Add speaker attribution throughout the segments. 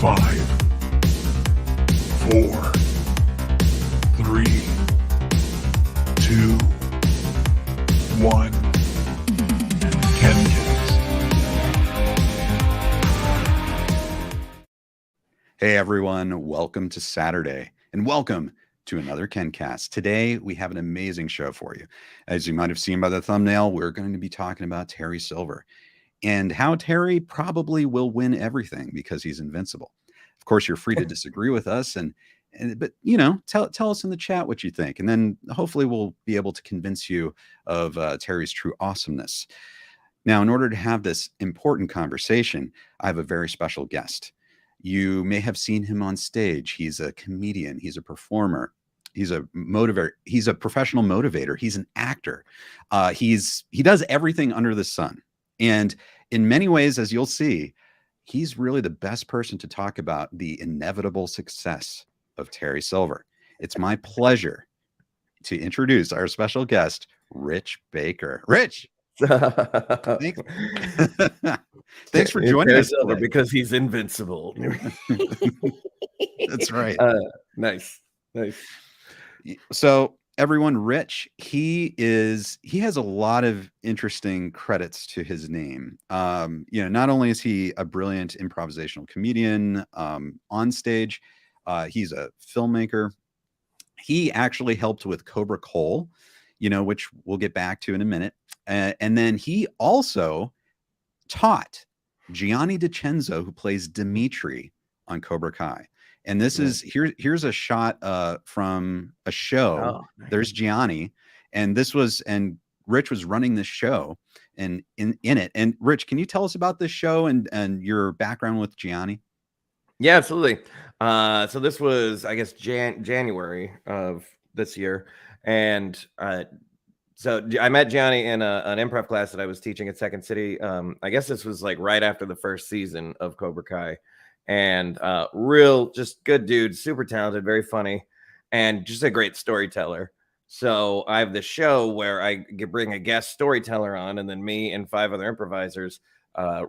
Speaker 1: 5, 4, 3, 2, 1. KenCast.
Speaker 2: Hey everyone, welcome to Saturday and welcome to another KenCast. Today we have an amazing show for you. As you might have seen by the thumbnail, we're going to be talking about Terry Silver and how Terry probably will win everything because he's invincible. Of course, you're free to disagree with us, but you know, tell us in the chat what you think, and then hopefully we'll be able to convince you of Terry's true awesomeness. Now, in order to have this important conversation, I have a very special guest. You may have seen him on stage. He's a comedian. He's a performer. He's a motivator. He's a professional motivator. He's an actor. He does everything under the sun. And in many ways, as you'll see, he's really the best person to talk about the inevitable success of Terry Silver. It's my pleasure to introduce our special guest, Rich Baker. Rich! Thanks for joining us
Speaker 3: today. Because he's invincible.
Speaker 2: That's right.
Speaker 3: Nice.
Speaker 2: So everyone, Rich, he has a lot of interesting credits to his name. Not only is he a brilliant improvisational comedian on stage, he's a filmmaker. He actually helped with Cobra Kai, which we'll get back to in a minute. And then he also taught Gianni DiCenzo, who plays Dimitri on Cobra Kai. And this is here's a shot from a show. Oh, nice. There's Gianni, and Rich was running this show and in it. And Rich, can you tell us about this show and your background with Gianni?
Speaker 3: Yeah, absolutely. So this was, I guess, January of this year, and so I met Gianni in an improv class that I was teaching at Second City. I guess this was like right after the first season of Cobra Kai, and real just good dude, super talented, very funny, and just a great storyteller. So I have this show where I bring a guest storyteller on, and then me and 5 other improvisers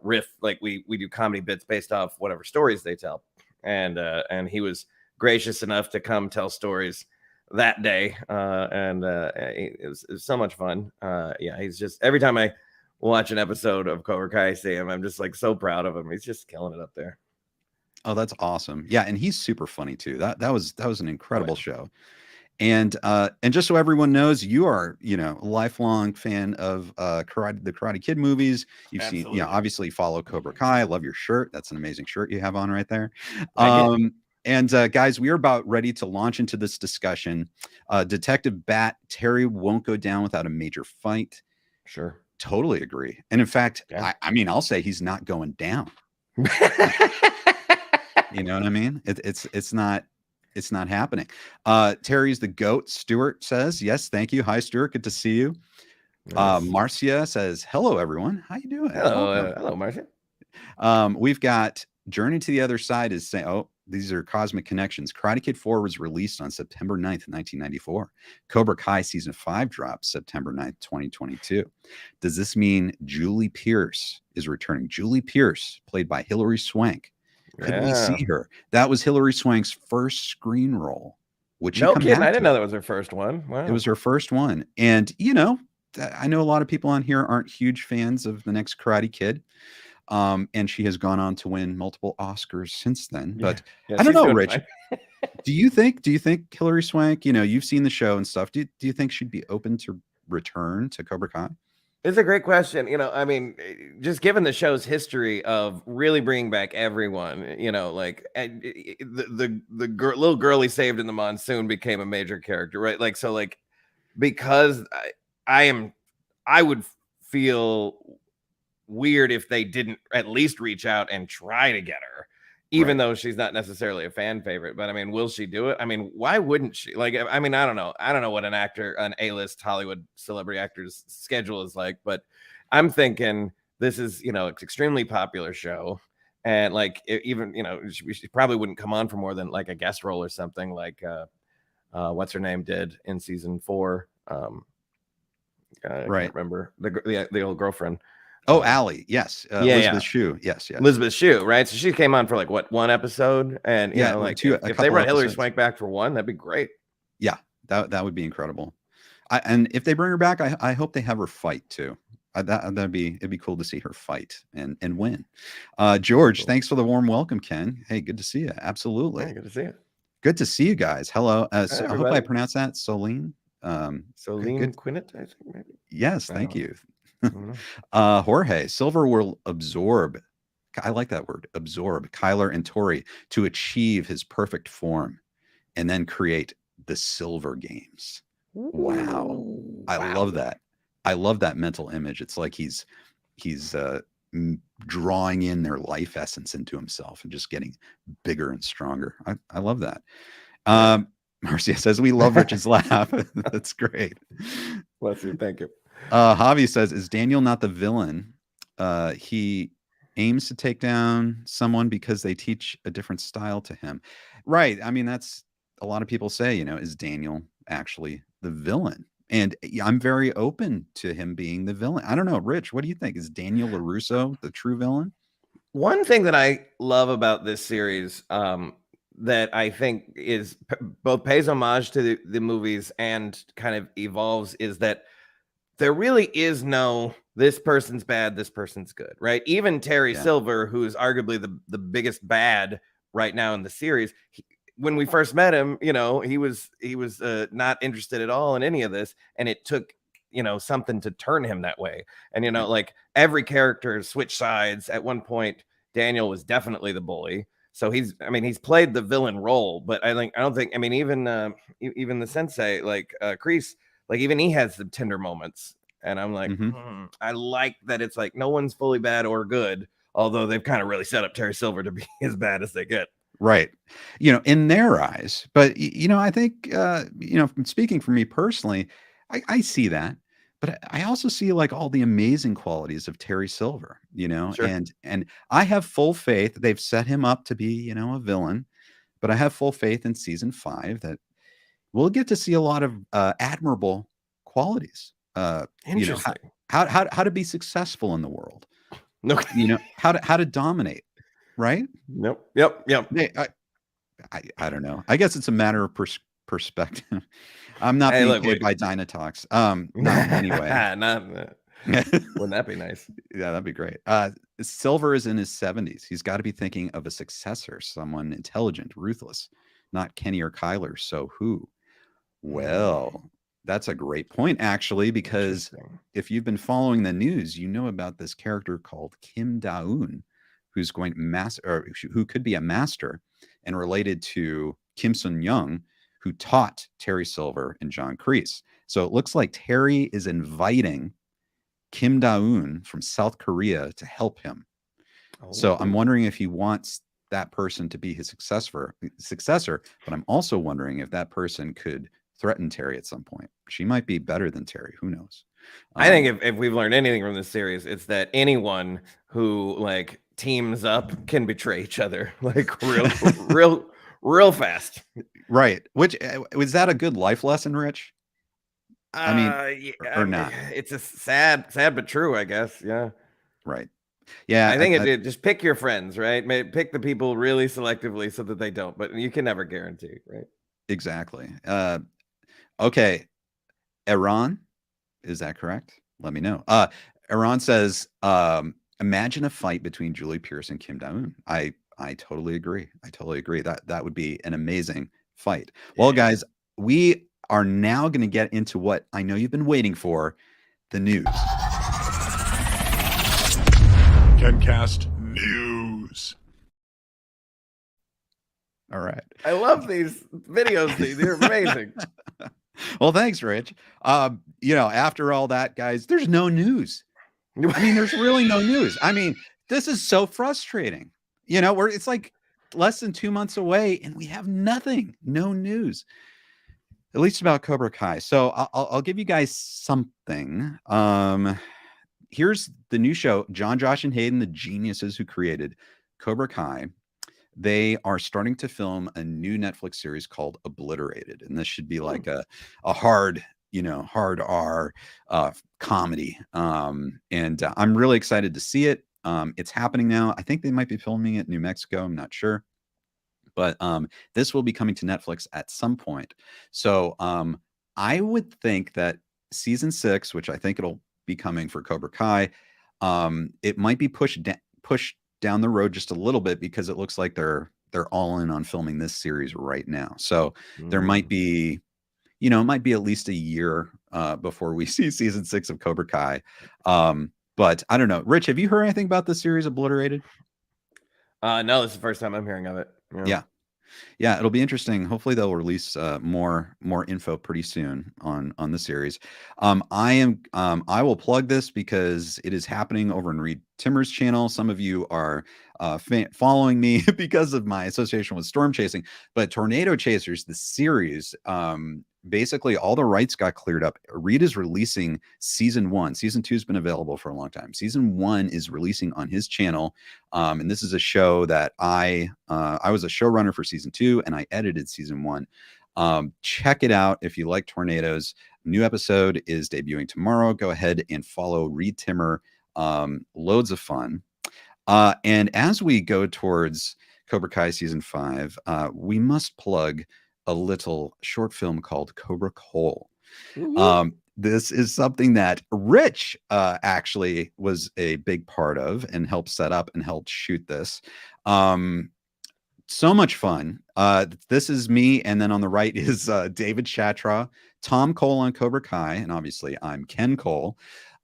Speaker 3: riff, like we do comedy bits based off whatever stories they tell. And he was gracious enough to come tell stories that day, and it was so much fun. He's just, every time I watch an episode of Cobra Kai, I see him, I'm just like so proud of him. He's just killing it up there.
Speaker 2: Oh, that's awesome. Yeah, and he's super funny too. That was an incredible show. And just so everyone knows, you are, a lifelong fan of the Karate Kid movies. You've seen, obviously follow Cobra Kai. I love your shirt. That's an amazing shirt you have on right there. And guys, we are about ready to launch into this discussion. Detective Bat, Terry won't go down without a major fight.
Speaker 3: Sure.
Speaker 2: Totally agree. And in fact, I'll say he's not going down. You know what I mean? It's not happening. Terry's the GOAT. Stuart says, yes, thank you. Hi, Stuart. Good to see you. Nice. Marcia says, hello, everyone. How you doing?
Speaker 3: Hello, Marcia.
Speaker 2: We've got Journey to the Other Side is saying, these are cosmic connections. Karate Kid 4 was released on September 9th, 1994. Cobra Kai Season 5 drops September 9th, 2022. Does this mean Julie Pierce is returning? Julie Pierce, played by Hilary Swank. Could we see her? That was Hilary Swank's first screen role.
Speaker 3: No kidding. I didn't know that was her first one. Wow.
Speaker 2: It was her first one. And, I know a lot of people on here aren't huge fans of the next Karate Kid. And she has gone on to win multiple Oscars since then. But I don't know, Rich. do you think Hilary Swank, you've seen the show and stuff. Do you think she'd be open to return to Cobra Kai?
Speaker 3: It's a great question. I mean, just given the show's history of really bringing back everyone, like the little girl he saved in the monsoon became a major character, right? Like, so like, because I would feel weird if they didn't at least reach out and try to get her, even though she's not necessarily a fan favorite. But I mean, will she do it? I mean, why wouldn't she? Like, I mean, I don't know what an A-list Hollywood celebrity actor's schedule is like, but I'm thinking this is, it's an extremely popular show. And like, even, she probably wouldn't come on for more than like a guest role or something like, what's her name did in season 4. I can't remember the old girlfriend.
Speaker 2: Oh, Allie. Yes.
Speaker 3: Yeah,
Speaker 2: Elizabeth Shue. Yes. Yes.
Speaker 3: Elizabeth Shue, right? So she came on for like what, one episode, and you know, like if they brought Hilary Swank back for one, that'd be great.
Speaker 2: Yeah, that would be incredible. And if they bring her back, I hope they have her fight too. It'd be cool to see her fight and win. George, cool. Thanks for the warm welcome, Ken. Hey, good to see you. Absolutely.
Speaker 3: Hey, good to see you.
Speaker 2: Good to see you guys. Hello. So I hope I pronounced that. Soline.
Speaker 3: Soline Quinnet, I think maybe.
Speaker 2: Yes, thank you. Jorge, Silver will absorb. I like that word. Absorb Kyler and Tori to achieve his perfect form, and then create the Silver Games. Wow. I love that. I love that mental image. It's like he's drawing in their life essence into himself and just getting bigger and stronger. I love that. Marcia says, we love Rich's laugh. That's great.
Speaker 3: Bless you. Thank you.
Speaker 2: Javi says, is Daniel not the villain? He aims to take down someone because they teach a different style to him. Right. I mean, that's a lot of people say, you know, is Daniel actually the villain? And I'm very open to him being the villain. I don't know, Rich, what do you think? Is Daniel Larusso the true villain?
Speaker 3: One thing that I love about this series, that I think is both pays homage to the movies and kind of evolves, is that there really is no this person's bad, this person's good, right? Even Terry Silver, who's arguably the biggest bad right now in the series, when we first met him, you know, he was not interested at all in any of this, and it took, you know, something to turn him that way. And you know, like every character switched sides. At one point, Daniel was definitely the bully, so he's played the villain role. But I don't think, I mean, even the sensei, like Kreese, like even he has some tender moments, and I'm like, I like that it's like no one's fully bad or good, although they've kind of really set up Terry Silver to be as bad as they get.
Speaker 2: Right. You know, in their eyes. But, you know, I think, you know, speaking for me personally, I see that. But I also see like all the amazing qualities of Terry Silver, you know,
Speaker 3: Sure.
Speaker 2: and I have full faith. They've set him up to be, you know, a villain. But I have full faith in season 5 that we'll get to see a lot of admirable qualities.
Speaker 3: Interesting.
Speaker 2: You know, how to be successful in the world.
Speaker 3: No,
Speaker 2: you know, how to dominate. Right?
Speaker 3: Nope. Yep.
Speaker 2: I don't know. I guess it's a matter of perspective. I'm not being paid by Dynatox. No, anyway.
Speaker 3: Wouldn't that be nice?
Speaker 2: Yeah, that'd be great. Silver is in his 70s. He's got to be thinking of a successor, someone intelligent, ruthless, not Kenny or Kyler. So who? Well, that's a great point, actually, because if you've been following the news, you know about this character called Kim Da-eun, who's going who could be a master and related to Kim Sun-young, who taught Terry Silver and John Kreese. So it looks like Terry is inviting Kim Da-eun from South Korea to help him. So I'm wondering if he wants that person to be his successor, but I'm also wondering if that person could threaten Terry at some point. She might be better than Terry. Who knows?
Speaker 3: I think if we've learned anything from this series, it's that anyone who like teams up can betray each other like real fast.
Speaker 2: Right. Which was that a good life lesson, Rich? I mean, or not?
Speaker 3: It's a sad but true, I guess. Yeah.
Speaker 2: Right. Yeah.
Speaker 3: I think it just pick your friends, right? Pick the people really selectively so that they don't, but you can never guarantee, right?
Speaker 2: Exactly. Okay. Iran, is that correct? Let me know. Iran says, imagine a fight between Julie Pierce and Kim Da-eun. I totally agree. That would be an amazing fight. Well, guys, we are now going to get into what I know you've been waiting for, the news.
Speaker 1: KenCast News.
Speaker 2: All right.
Speaker 3: I love these videos. They're amazing.
Speaker 2: Well, thanks, Rich. You know, after all that, guys, there's no news. I mean, there's really no news. I mean, this is so frustrating. You know, it's like less than 2 months away and we have nothing, no news, at least about Cobra Kai. So I'll give you guys something. Here's the new show, John, Josh, and Hayden, the geniuses who created Cobra Kai. They are starting to film a new Netflix series called Obliterated. And this should be like a hard, hard R comedy. And I'm really excited to see it. It's happening now. I think they might be filming it in New Mexico. I'm not sure. But this will be coming to Netflix at some point. So I would think that season 6, which I think it'll be coming for Cobra Kai, it might be pushed down the road just a little bit because it looks like they're all in on filming this series right now. So there might be, it might be at least a year before we see season 6 of Cobra Kai. But I don't know. Rich, have you heard anything about the series Obliterated?
Speaker 3: No, this is the first time I'm hearing of it.
Speaker 2: Yeah, it'll be interesting. Hopefully they'll release more info pretty soon on the series. I will plug this because it is happening over in Reed Timmer's channel. Some of you are following me because of my association with Storm Chasing, but Tornado Chasers, the series, basically all the rights got cleared up. Reed is releasing season 1. Season 2 has been available for a long time. Season 1 is releasing on his channel. And this is a show that I was a showrunner for season 2 and I edited season 1. Check it out if you like tornadoes. New episode is debuting tomorrow. Go ahead and follow Reed Timmer. Loads of fun. And as we go towards Cobra Kai season 5, we must plug a little short film called Cobra Cole. This is something that Rich actually was a big part of and helped set up and helped shoot this. So much fun. This is me, and then on the right is David Shatra, Tom Cole on Cobra Kai, and obviously I'm Ken Cole.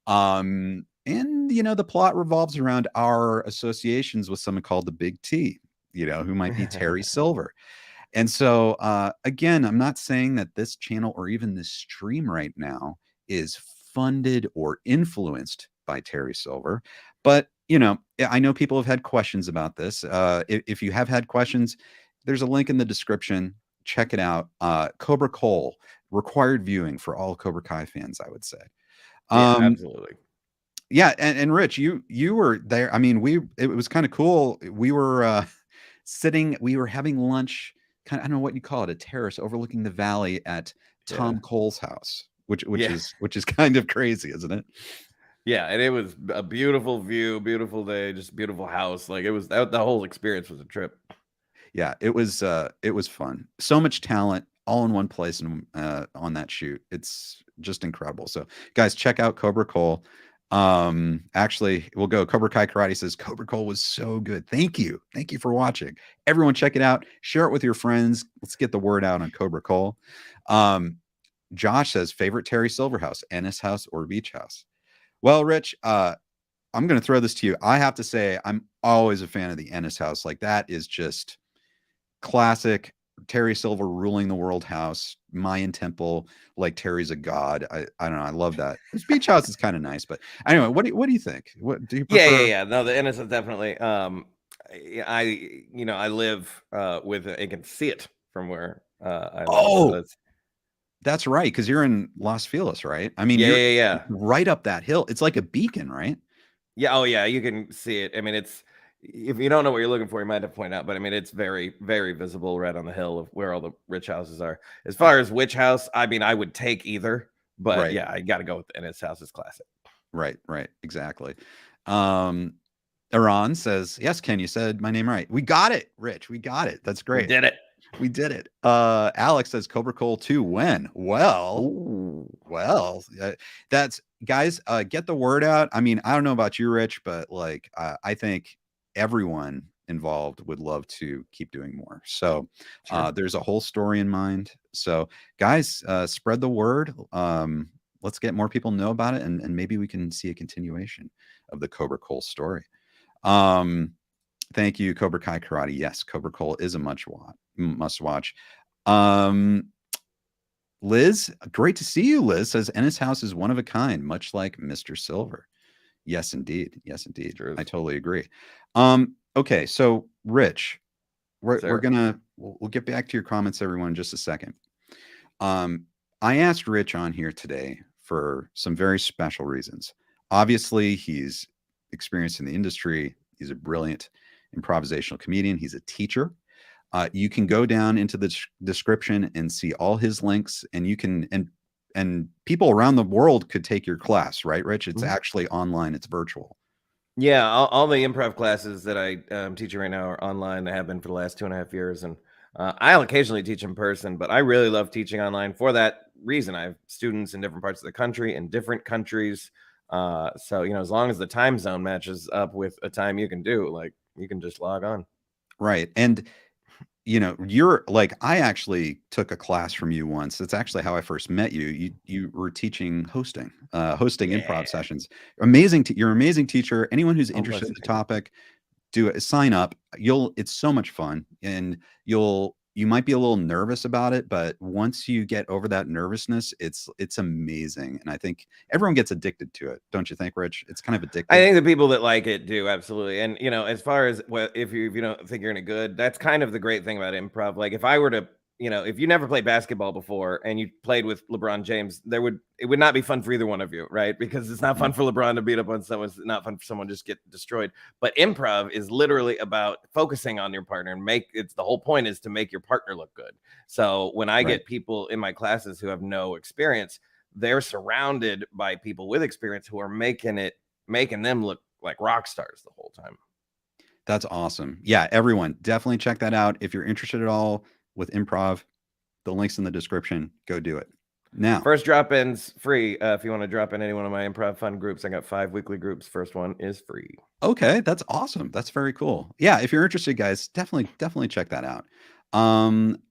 Speaker 2: And the plot revolves around our associations with someone called the Big T, who might be Terry Silver. And so, again, I'm not saying that this channel or even this stream right now is funded or influenced by Terry Silver. But, I know people have had questions about this. If you have had questions, there's a link in the description. Check it out. Cobra Cole, required viewing for all Cobra Kai fans, I would say.
Speaker 3: Yeah, absolutely.
Speaker 2: Yeah. And Rich, you were there. I mean, it was kind of cool. We were we were having lunch. I don't know what you call it, a terrace overlooking the valley at Tom Cole's house, which is kind of crazy, isn't it?
Speaker 3: Yeah, and it was a beautiful view, beautiful day, just beautiful house. Like it was the whole experience was a trip.
Speaker 2: Yeah, it was fun. So much talent all in one place and on that shoot. It's just incredible. So guys, check out Cobra Cole. Actually, we'll go. Cobra Kai Karate says Cobra Cole was so good. Thank you for watching. Everyone check it out, share it with your friends. Let's get the word out on Cobra Cole. Josh says favorite Terry Silver house, Ennis house or Beach House. Well, Rich, I'm going to throw this to you. I have to say I'm always a fan of the Ennis house. Like that is just classic Terry Silver ruling the world house, Mayan temple, like Terry's a god. I don't know. I love that. This Beach House is kind of nice, but anyway, what do you think? What do you prefer?
Speaker 3: Yeah. No, the Ennis is definitely. I live with I can see it from where I live.
Speaker 2: Oh, so that's right, because you're in Los Feliz, right? I mean,
Speaker 3: you're
Speaker 2: right up that hill. It's like a beacon, right?
Speaker 3: Yeah. Oh, yeah. You can see it. I mean, if you don't know what you're looking for, you might have to point out, but I mean, it's very, very visible right on the hill of where all the rich houses are. As far as which house, I mean, I would take either, but right. Yeah, I got to go with the Ennis house is classic.
Speaker 2: Right. Exactly. Iran says, yes, Ken, you said my name right. We got it, Rich. We got it. That's great. We did it. Alex says Cobra Cole 2. When? Well, that's guys, get the word out. I mean, I don't know about you, Rich, but like, I think everyone involved would love to keep doing more. So there's a whole story in mind. So guys, spread the word. Let's get more people know about it. And maybe we can see a continuation of the Cobra Cole story. Thank you, Cobra Kai Karate. Yes, Cobra Cole is a must watch. Liz, great to see you. Liz says Ennis house is one of a kind, much like Mr. Silver. Yes, indeed. True. I totally agree. Okay, so Rich, we'll get back to your comments, everyone, in just a second. I asked Rich on here today for some very special reasons. Obviously, he's experienced in the industry. He's a brilliant improvisational comedian. He's a teacher. You can go down into the description and see all his links, and you can, and people around the world could take your class, right, Rich? It's
Speaker 3: Mhm.
Speaker 2: actually online. It's virtual.
Speaker 3: Yeah, all the improv classes that I'm teaching right now are online. They have been for the last 2.5 years, and I'll occasionally teach in person, but I really love teaching online for that reason. I have students in different parts of the country, in different countries. So, as long as the time zone matches up with a time you can do, like you can just log on.
Speaker 2: Right. And you're like, I actually took a class from you once. That's actually how I first met you. You were teaching hosting
Speaker 3: Yeah.
Speaker 2: improv sessions. Amazing. You're an amazing teacher. Anyone who's
Speaker 3: Oh,
Speaker 2: interested
Speaker 3: bless
Speaker 2: in
Speaker 3: you.
Speaker 2: the
Speaker 3: Thank you.
Speaker 2: topic, do it. Sign up. It's so much fun, and you might be a little nervous about it, but once you get over that nervousness, it's amazing. And I think everyone gets addicted to it. Don't you think, Rich? It's kind of
Speaker 3: I
Speaker 2: addictive.
Speaker 3: think the people that like it do, absolutely. And as far as if you don't think you're any good, that's kind of the great thing about improv. Like if I were to, if you never played basketball before and you played with LeBron James, it would not be fun for either one of you, right? Because it's not
Speaker 2: Mhm.
Speaker 3: fun for LeBron to beat up on someone. It's not fun for someone to just get destroyed. But improv is literally about focusing on your partner and it's the whole point is to make your partner look good. So when I
Speaker 2: Right.
Speaker 3: get people in my classes who have no experience, they're surrounded by people with experience who are making them look like rock stars the whole time.
Speaker 2: That's awesome. Yeah, everyone, definitely check that out. If you're interested at all with improv, the link's in the description. Go do it. Now,
Speaker 3: First drop-in's free. If you want to drop in any one of my improv fun groups, I got 5 weekly groups. First one is free.
Speaker 2: okay, that's awesome. That's very cool. Yeah, if you're interested, guys, definitely check that out.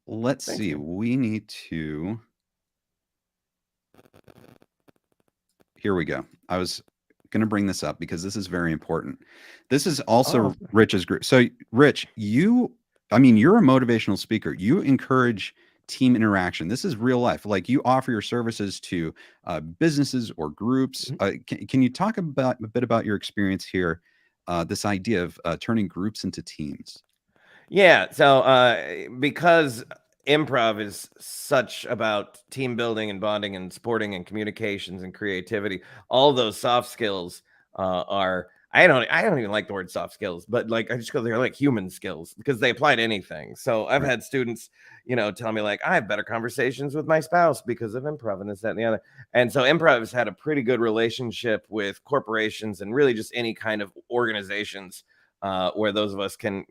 Speaker 2: Let's
Speaker 3: Thanks,
Speaker 2: see.
Speaker 3: man.
Speaker 2: We need to Here we go. I was going to bring this up because this is very important. This is
Speaker 3: Oh,
Speaker 2: also Rich's group. So, Rich, you're a motivational speaker. You encourage team interaction. This is real life. Like you offer your services to businesses or groups.
Speaker 3: mhm.
Speaker 2: Can you talk about a bit about your experience here? This idea of turning groups into teams.
Speaker 3: Yeah. So, because improv is such about team building and bonding and sporting and communications and creativity, all those soft skills are. I don't even like the word soft skills, but like I just go they're like human skills because they apply to anything. So I've
Speaker 2: Right.
Speaker 3: had students, tell me like I have better conversations with my spouse because of improv and this, that, and the other. And so improv has had a pretty good relationship with corporations and really just any kind of organizations where those of us can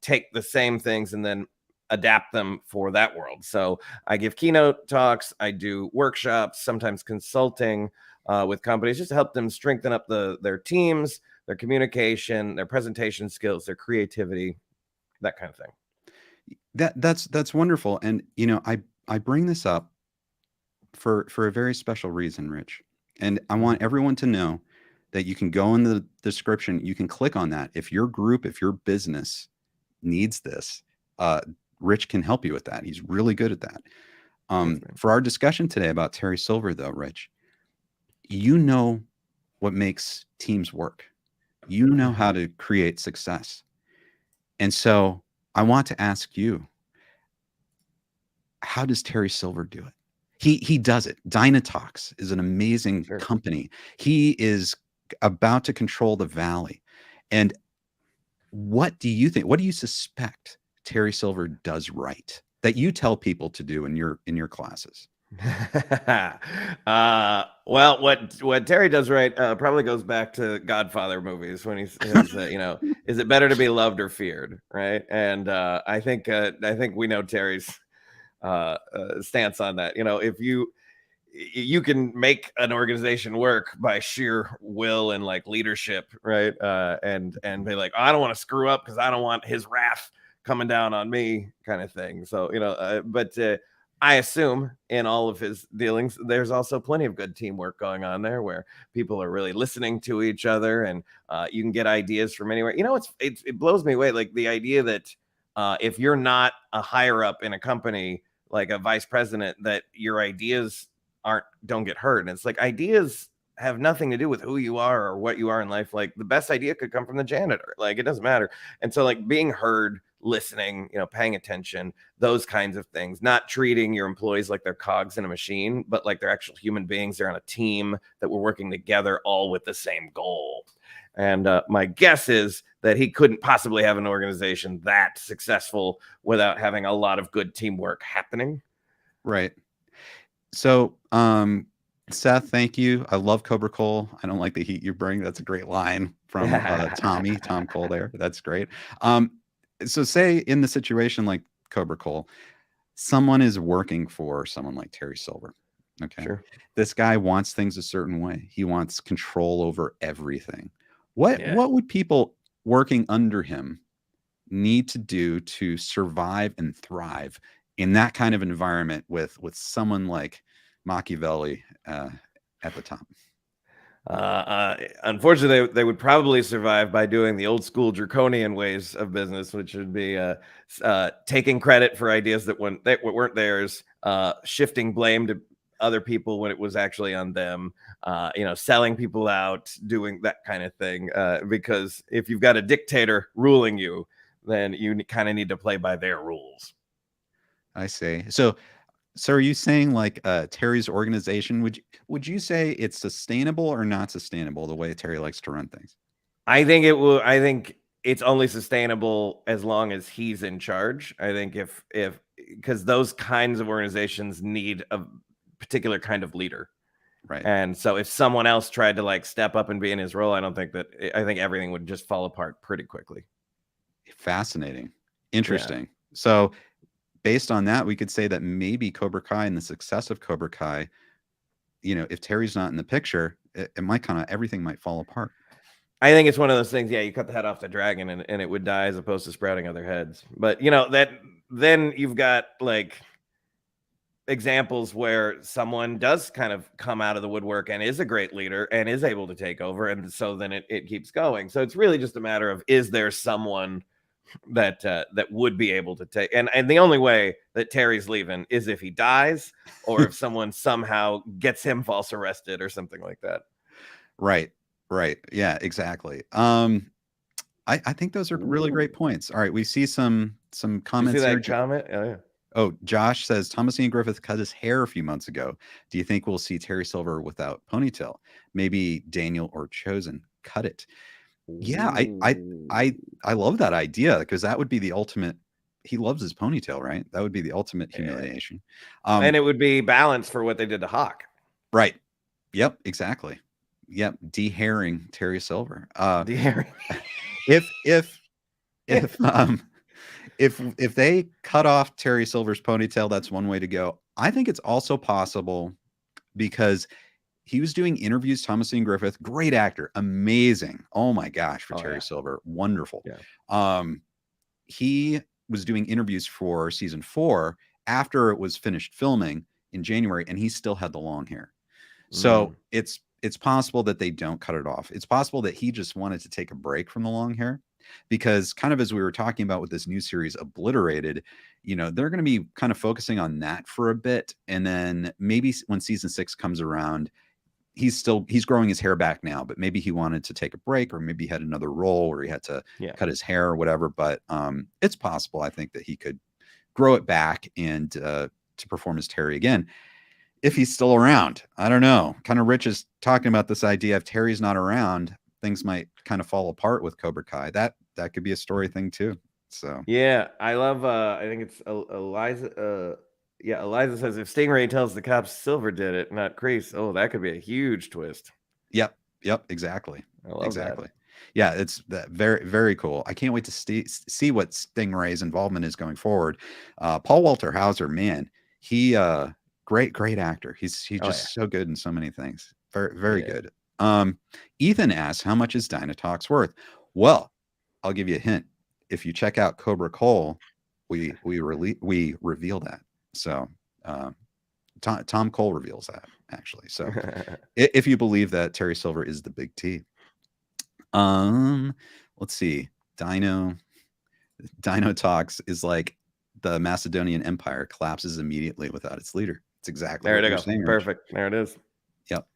Speaker 3: take the same things and then adapt them for that world. So I give keynote talks, I do workshops, sometimes consulting with companies just to help them strengthen up their teams, their communication, their presentation skills, their creativity, that kind of thing.
Speaker 2: That's wonderful. And I bring this up for a very special reason, Rich. And I
Speaker 3: Mhm.
Speaker 2: want everyone to know that you can go in the description, you can click on that. If your group, if your business needs this, uh, Rich can help you with that. He's really good at that.
Speaker 3: Thanks, man.
Speaker 2: For our discussion today about Terry Silver, though, Rich, you know what makes teams work. You know how
Speaker 3: Mhm.
Speaker 2: to create success. And so I want to ask you, how does Terry Silver do it? He does it. Dynatox is an amazing
Speaker 3: Sure.
Speaker 2: company. He is about to control the valley. And what do you think? What do you suspect Terry Silver does right that you tell people to do in your classes?
Speaker 3: Well, what Terry does right probably goes back to Godfather movies when he says, is it better to be loved or feared, right? And I think we know Terry's stance on that. If you can make an organization work by sheer will and like leadership, right? And be like, oh, I don't want to screw up because I don't want his wrath coming down on me, kind of thing. So but I assume in all of his dealings, there's also plenty of good teamwork going on there where people are really listening to each other and you can get ideas from anywhere. It blows me away. Like the idea that if you're not a higher up in a company, like a vice president, that your ideas don't get heard. And it's like ideas have nothing to do with who you are or what you are in life. Like the best idea could come from the janitor. Like it doesn't matter. And so like being heard, listening, paying attention, those kinds of things, not treating your employees like they're cogs in a machine, but like they're actual human beings. They're on a team that we're working together all with the same goal. And my guess is that he couldn't possibly have an organization that successful without having a lot of good teamwork happening.
Speaker 2: Right. So, Seth, thank you. I love Cobra Cole. I don't like the heat you bring. That's a great line from Tom Cole there. That's great. So say in the situation like Cobra Cole, someone is working for someone like Terry Silver. Okay.
Speaker 3: Sure.
Speaker 2: This guy wants things a certain way. He wants control over everything.
Speaker 3: Yeah.
Speaker 2: What would people working under him need to do to survive and thrive in that kind of environment with someone like Machiavelli at the top?
Speaker 3: Unfortunately, they would probably survive by doing the old school draconian ways of business, which would be taking credit for ideas that weren't theirs, shifting blame to other people when it was actually on them, selling people out, doing that kind of thing. Because if you've got a dictator ruling you, then you kind of need to play by their rules.
Speaker 2: I see. So are you saying like Terry's organization, would you say it's sustainable or not sustainable the way Terry likes to run things?
Speaker 3: I think it will. I think it's only sustainable as long as he's in charge. I think if because those kinds of organizations need a particular kind of leader.
Speaker 2: Right.
Speaker 3: And so if someone else tried to like step up and be in his role, I think everything would just fall apart pretty quickly.
Speaker 2: Fascinating. Interesting. Yeah. So based on that, we could say that maybe Cobra Kai and the success of Cobra Kai, if Terry's not in the picture, it might everything might fall apart.
Speaker 3: I think it's one of those things. Yeah, you cut the head off the dragon and it would die as opposed to sprouting other heads. But then you've got like examples where someone does kind of come out of the woodwork and is a great leader and is able to take over. And so then it keeps going. So it's really just a matter of, is there someone that would be able to take, and the only way that Terry's leaving is if he dies or if someone somehow gets him false arrested or something like that.
Speaker 2: Right. Yeah, exactly. I think those are really great points. All right, we see some comments.
Speaker 3: You see that comment? Oh, yeah.
Speaker 2: Oh, Josh says Thomas Ian Griffith cut his hair a few months ago. Do you think we'll see Terry Silver without ponytail? Maybe Daniel or Chosen cut it. Yeah, I love that idea because that would be the ultimate. He loves his ponytail, right? That would be the ultimate humiliation.
Speaker 3: And it would be balanced for what they did to Hawk.
Speaker 2: Right. Yep. Exactly. Yep. De-hairing Terry Silver.
Speaker 3: De-hairing.
Speaker 2: If they cut off Terry Silver's ponytail, that's one way to go. I think it's also possible because he was doing interviews. Thomas Ian Griffith, great actor, amazing. Oh my gosh, for Terry Silver, wonderful. Yeah. He was doing interviews for season 4 after it was finished filming in January, and he still had the long hair. So it's possible that they don't cut it off. It's possible that he just wanted to take a break from the long hair. Because kind of as we were talking about with this new series Obliterated, they're going to be kind of focusing on that for a bit. And then maybe when season 6 comes around, he's growing his hair back now, but maybe he wanted to take a break or maybe he had another role where he had to cut his hair or whatever. But it's possible, I think, that he could grow it back and to perform as Terry again. If he's still around, I don't know. Kind of Rich is talking about this idea if Terry's not around, things might kind of fall apart with Cobra Kai. That could be a story thing too. So
Speaker 3: yeah, I love. I think it's Eliza. Eliza says if Stingray tells the cops Silver did it, not Kreese. Oh, that could be a huge twist.
Speaker 2: Yep. Exactly.
Speaker 3: I love that.
Speaker 2: Yeah, it's very, very cool. I can't wait to see what Stingray's involvement is going forward. Paul Walter Hauser, man, he great actor. He's just so good in so many things. Very, very good. Ethan asks, how much is Dinotalks worth? Well, I'll give you a hint. If you check out Cobra Cole, we reveal that. So Tom Cole reveals that, actually. So if you believe that Terry Silver is the big T. Let's see. Dinotalks is like the Macedonian Empire collapses immediately without its leader. It's exactly
Speaker 3: there. What you're saying, perfect. Rich. There it is.
Speaker 2: Yep.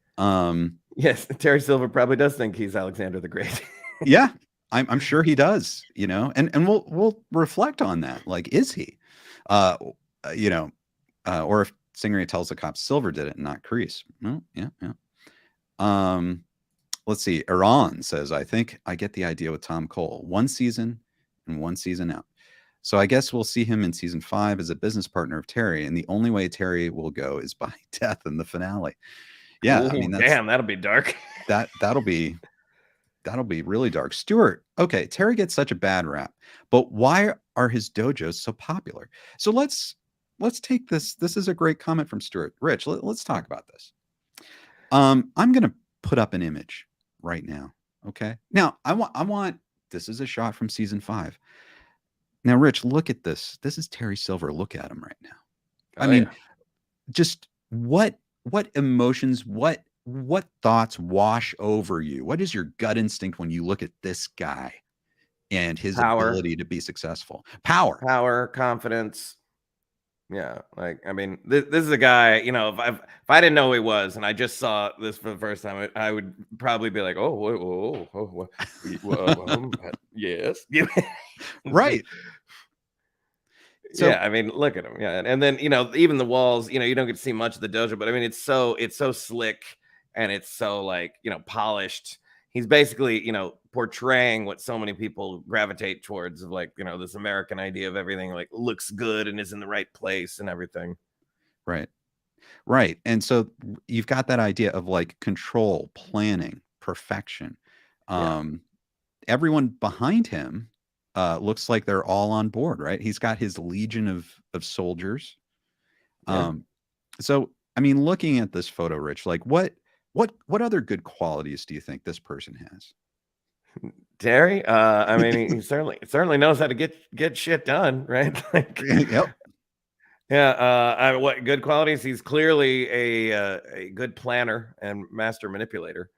Speaker 3: Yes, Terry Silver probably does think he's Alexander the Great.
Speaker 2: Yeah, I'm sure he does. And we'll reflect on that. Like, is he? Or if Stingray tells the cops Silver did it and not Kreese. Well, yeah. Let's see. Iran says, I think I get the idea with Tom Cole. 1 season and 1 season out. So I guess we'll see him in season 5 as a business partner of Terry, and the only way Terry will go is by death in the finale. Yeah,
Speaker 3: Ooh,
Speaker 2: I mean
Speaker 3: damn, that'll be dark.
Speaker 2: that'll be really dark. Stuart, okay, Terry gets such a bad rap, but why are his dojos so popular? So let's take this. This is a great comment from Stuart. Rich, let's talk about this. I'm gonna put up an image right now. Okay. Now I want this is a shot from season 5. Now, Rich, look at this. This is Terry Silver. Look at him right now. I mean, just what emotions, what thoughts wash over you? What is your gut instinct when you look at this guy and his ability to be successful? Power,
Speaker 3: confidence. Yeah, like I mean, this is a guy. You know, if I didn't know who he was and I just saw this for the first time, I would probably be like, oh, yes,
Speaker 2: right.
Speaker 3: So, yeah, I mean, look at him. Yeah, and then even the walls. You don't get to see much of the dojo, but I mean, it's so slick and it's so like polished. He's basically portraying what so many people gravitate towards of like this American idea of everything like looks good and is in the right place and everything.
Speaker 2: Right. And so you've got that idea of like control, planning, perfection. Everyone behind him looks like they're all on board, right? He's got his legion of soldiers. So I mean, looking at this photo, Rich, like what other good qualities do you think this person has?
Speaker 3: Terry, I mean, he certainly knows how to get shit done, right? Like,
Speaker 2: yep.
Speaker 3: Yeah. What good qualities? He's clearly a good planner and master manipulator.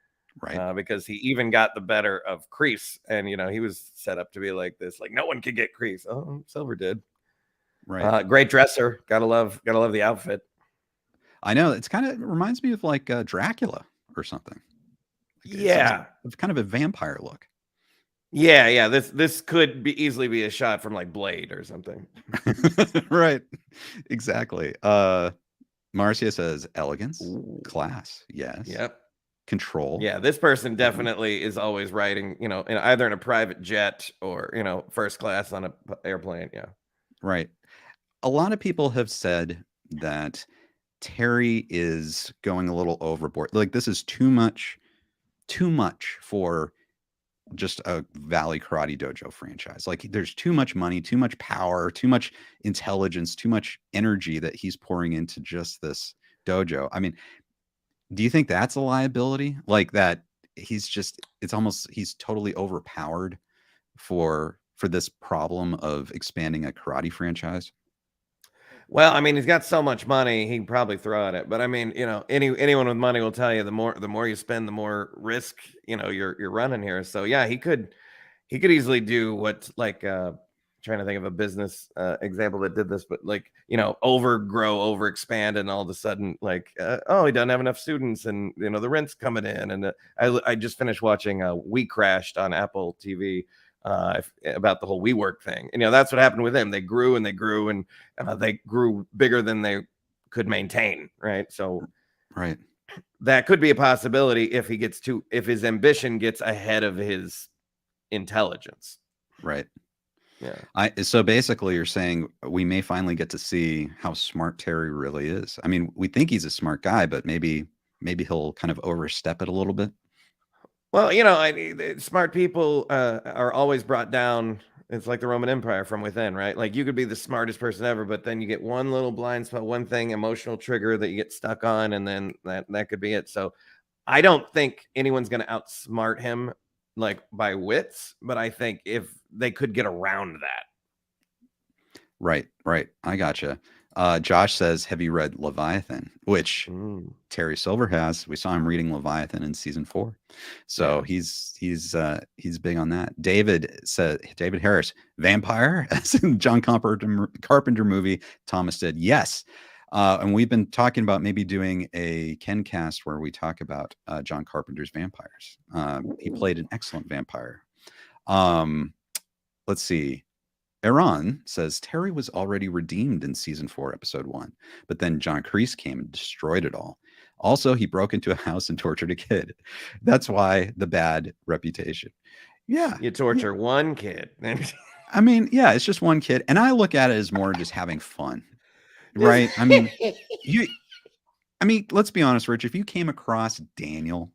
Speaker 2: Right.
Speaker 3: Because he even got the better of Kreese, and he was set up to be like this, like no one could get Kreese. Oh, Silver did.
Speaker 2: Right.
Speaker 3: Great dresser. Gotta love the outfit.
Speaker 2: I know, it's kind of reminds me of like Dracula or something.
Speaker 3: Yeah,
Speaker 2: it's kind of a vampire look.
Speaker 3: Yeah. This could easily be a shot from like Blade or something.
Speaker 2: Right. Exactly. Marcia says elegance, class. Yes.
Speaker 3: Yep.
Speaker 2: Control.
Speaker 3: Yeah, this person definitely is always riding, either in a private jet or first class on an airplane. Yeah.
Speaker 2: Right. A lot of people have said that Terry is going a little overboard. Like this is too much for just a Valley Karate Dojo franchise. Like there's too much money, too much power, too much intelligence, too much energy that he's pouring into just this dojo. I mean, do you think that's a liability? Like that he's totally overpowered for this problem of expanding a karate franchise?
Speaker 3: Well, I mean, he's got so much money, he can probably throw at it. But I mean, anyone with money will tell you the more you spend, the more risk, you're running here. So yeah, he could easily do what like trying to think of a business example that did this, but like overexpand, and all of a sudden like he doesn't have enough students, and the rent's coming in. And I just finished watching We Crashed on Apple TV about the whole WeWork thing, and that's what happened with them. They grew and they grew, and they grew bigger than they could maintain, right? So
Speaker 2: right,
Speaker 3: that could be a possibility if his ambition gets ahead of his intelligence.
Speaker 2: Right.
Speaker 3: Yeah.
Speaker 2: So basically you're saying we may finally get to see how smart Terry really is. I mean, we think he's a smart guy, but maybe he'll kind of overstep it a little bit.
Speaker 3: Well, smart people are always brought down. It's like the Roman Empire from within, right? Like you could be the smartest person ever, but then you get one little blind spot, one thing, emotional trigger that you get stuck on, and then that could be it. So I don't think anyone's going to outsmart him like by wits, but I think if they could get around that.
Speaker 2: Right. I gotcha. Josh says, have you read Leviathan? Which Terry Silver has. We saw him reading Leviathan in season 4. So he's big on that. David Harris, vampire, as in John Carpenter movie. Thomas said yes. And we've been talking about maybe doing a KenCast where we talk about John Carpenter's vampires. He played an excellent vampire. Let's see. Aaron says Terry was already redeemed in season 4, episode 1, but then John Kreese came and destroyed it all. Also, he broke into a house and tortured a kid. That's why the bad reputation. Yeah.
Speaker 3: You torture one kid.
Speaker 2: I mean, yeah, it's just one kid, and I look at it as more just having fun, right? I mean, you. I mean, let's be honest, Rich. If you came across Daniel,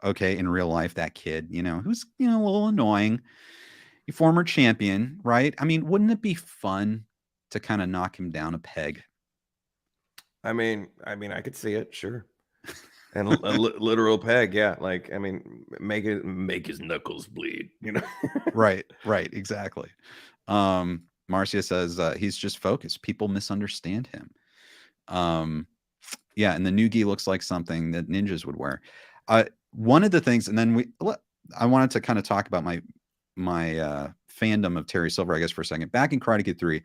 Speaker 2: okay, in real life, that kid, who's a little annoying, a former champion, right? I mean, wouldn't it be fun to kind of knock him down a peg?
Speaker 3: I mean, I could see it, sure. And a literal peg, yeah. Like, I mean, make his knuckles bleed,
Speaker 2: Right, exactly. Marcia says he's just focused. People misunderstand him. Yeah, and the noogie looks like something that ninjas would wear. One of the things, and then I wanted to kind of talk about my fandom of Terry Silver, I guess, for a second. Back in Karate Kid 3,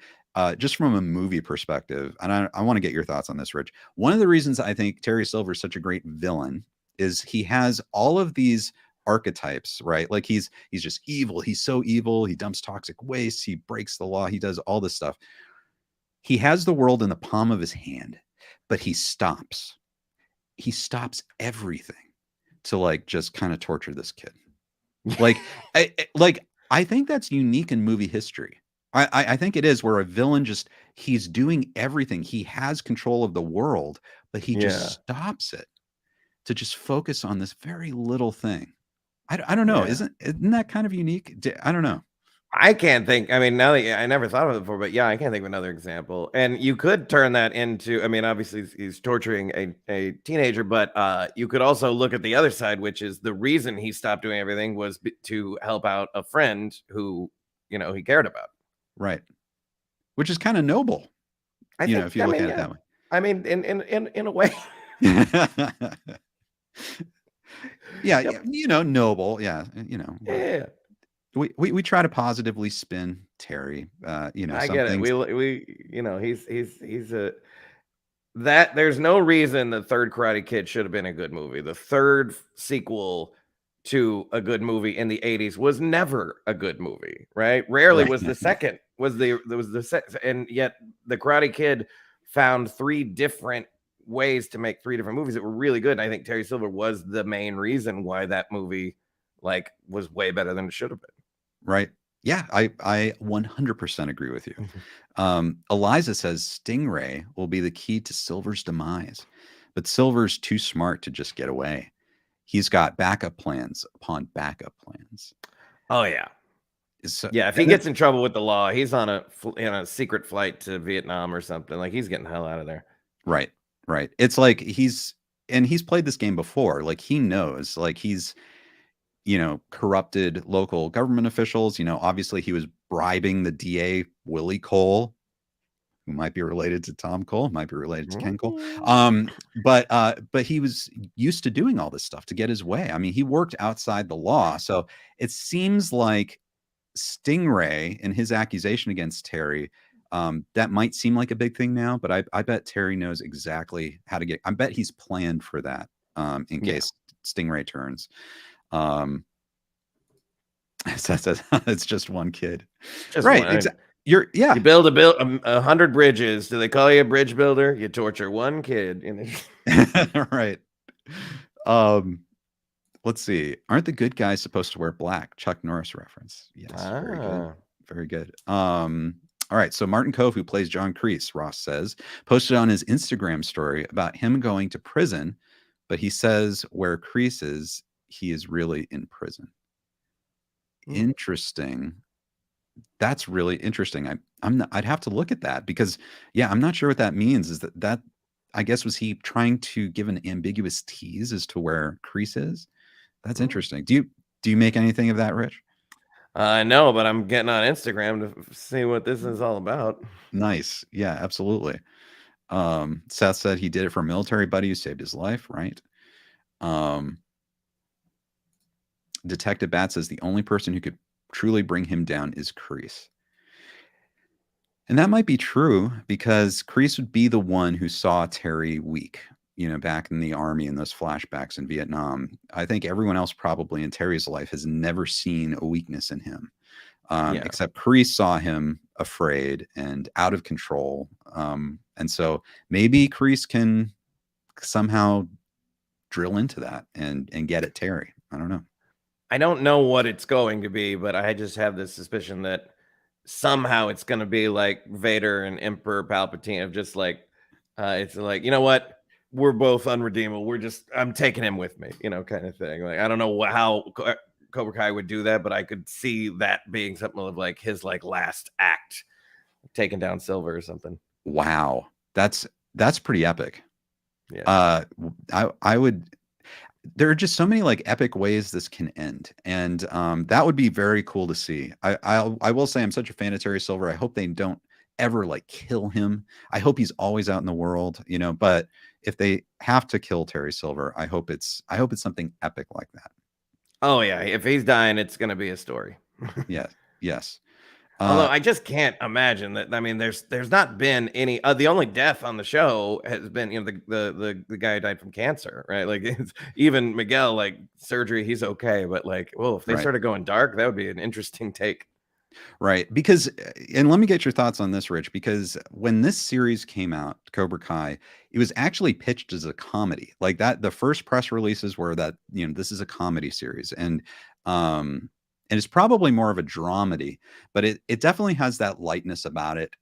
Speaker 2: just from a movie perspective, and I want to get your thoughts on this, Rich. One of the reasons I think Terry Silver is such a great villain is he has all of these archetypes, right? Like he's just evil. He's so evil. He dumps toxic waste. He breaks the law. He does all this stuff. He has the world in the palm of his hand, but he stops. He stops everything to like just kind of torture this kid. Like, I think that's unique in movie history. I think it is, where a villain he's doing everything. He has control of the world, but he just stops it to just focus on this very little thing. I don't know.
Speaker 3: Yeah.
Speaker 2: Isn't that kind of unique? I don't know.
Speaker 3: I can't think. I mean, now that I never thought of it before, but yeah, I can't think of another example. And you could turn that into, I mean, obviously he's torturing a teenager, but you could also look at the other side, which is the reason he stopped doing everything was to help out a friend who, he cared about.
Speaker 2: Right. Which is kind of noble.
Speaker 3: I think,
Speaker 2: if you look at it that way.
Speaker 3: I mean, in a way.
Speaker 2: Yeah, noble. Yeah,
Speaker 3: Yeah.
Speaker 2: We try to positively spin Terry. I
Speaker 3: get it. He's a that there's no reason the third Karate Kid should have been a good movie. The third sequel to a good movie in the 80s was never a good movie, right? Rarely was the second and yet the Karate Kid found 3 different ways to make 3 different movies that were really good. And I think Terry Silver was the main reason why that movie was way better than it should have been.
Speaker 2: Right. Yeah, I 100% agree with you. Eliza says Stingray will be the key to Silver's demise, but Silver's too smart to just get away. He's got backup plans upon backup plans.
Speaker 3: Oh yeah. So, yeah, if he gets in trouble with the law, he's on a secret flight to Vietnam or something. Like, he's getting the hell out of there.
Speaker 2: Right. It's like he's played this game before. Like, he knows, like, he's corrupted local government officials. Obviously he was bribing the DA, Willie Cole, who might be related to Tom Cole, might be related to Ken Cole. But he was used to doing all this stuff to get his way. I mean, he worked outside the law. So it seems like Stingray and his accusation against Terry, that might seem like a big thing now, but I bet Terry knows exactly how to get. I bet he's planned for that in case Stingray turns. It's just one kid,
Speaker 3: just
Speaker 2: right? You
Speaker 3: build 100 bridges. Do they call you a bridge builder? You torture one kid.
Speaker 2: Right. Let's see. Aren't the good guys supposed to wear black? Chuck Norris reference. Yes. Very good. All right. So Martin Cove, who plays John Kreese, Ross says, posted on his Instagram story about him going to prison, but he says where Kreese is, he is really in prison. Interesting. That's really interesting. I'd have to look at that because, I'm not sure what that means. Is that I guess, was he trying to give an ambiguous tease as to where Kreese is? That's interesting. Do you make anything of that, Rich?
Speaker 3: No, but I'm getting on Instagram to see what this is all about.
Speaker 2: Nice. Yeah, absolutely. Seth said he did it for a military buddy who saved his life, right? Detective Bat says the only person who could truly bring him down is Kreese. And that might be true because Kreese would be the one who saw Terry weak, back in the army in those flashbacks in Vietnam. I think everyone else probably in Terry's life has never seen a weakness in him, except Kreese saw him afraid and out of control. And so maybe Kreese can somehow drill into that and get at Terry. I don't know.
Speaker 3: I don't know what it's going to be, but I just have this suspicion that somehow it's going to be like Vader and Emperor Palpatine of just like, it's like, you know what? We're both unredeemable. I'm taking him with me, kind of thing. Like, I don't know how Cobra Kai would do that, but I could see that being something of like his like last act, taking down Silver or something.
Speaker 2: Wow. That's pretty epic.
Speaker 3: Yeah.
Speaker 2: I would, there are just so many like epic ways this can end. And that would be very cool to see. I will say I'm such a fan of Terry Silver. I hope they don't ever like kill him. I hope he's always out in the world, but if they have to kill Terry Silver, I hope it's something epic like that.
Speaker 3: Oh yeah. If he's dying, it's going to be a story.
Speaker 2: Yes.
Speaker 3: Although I just can't imagine that. I mean, there's not been any. The only death on the show has been, the guy who died from cancer, right? Like even Miguel, like surgery, he's okay, but like, well, if they started going dark, that would be an interesting take.
Speaker 2: Right. Because, and let me get your thoughts on this, Rich, because when this series came out, Cobra Kai, it was actually pitched as a comedy like that. The first press releases were that, this is a comedy series, and it's probably more of a dramedy, but it definitely has that lightness about it.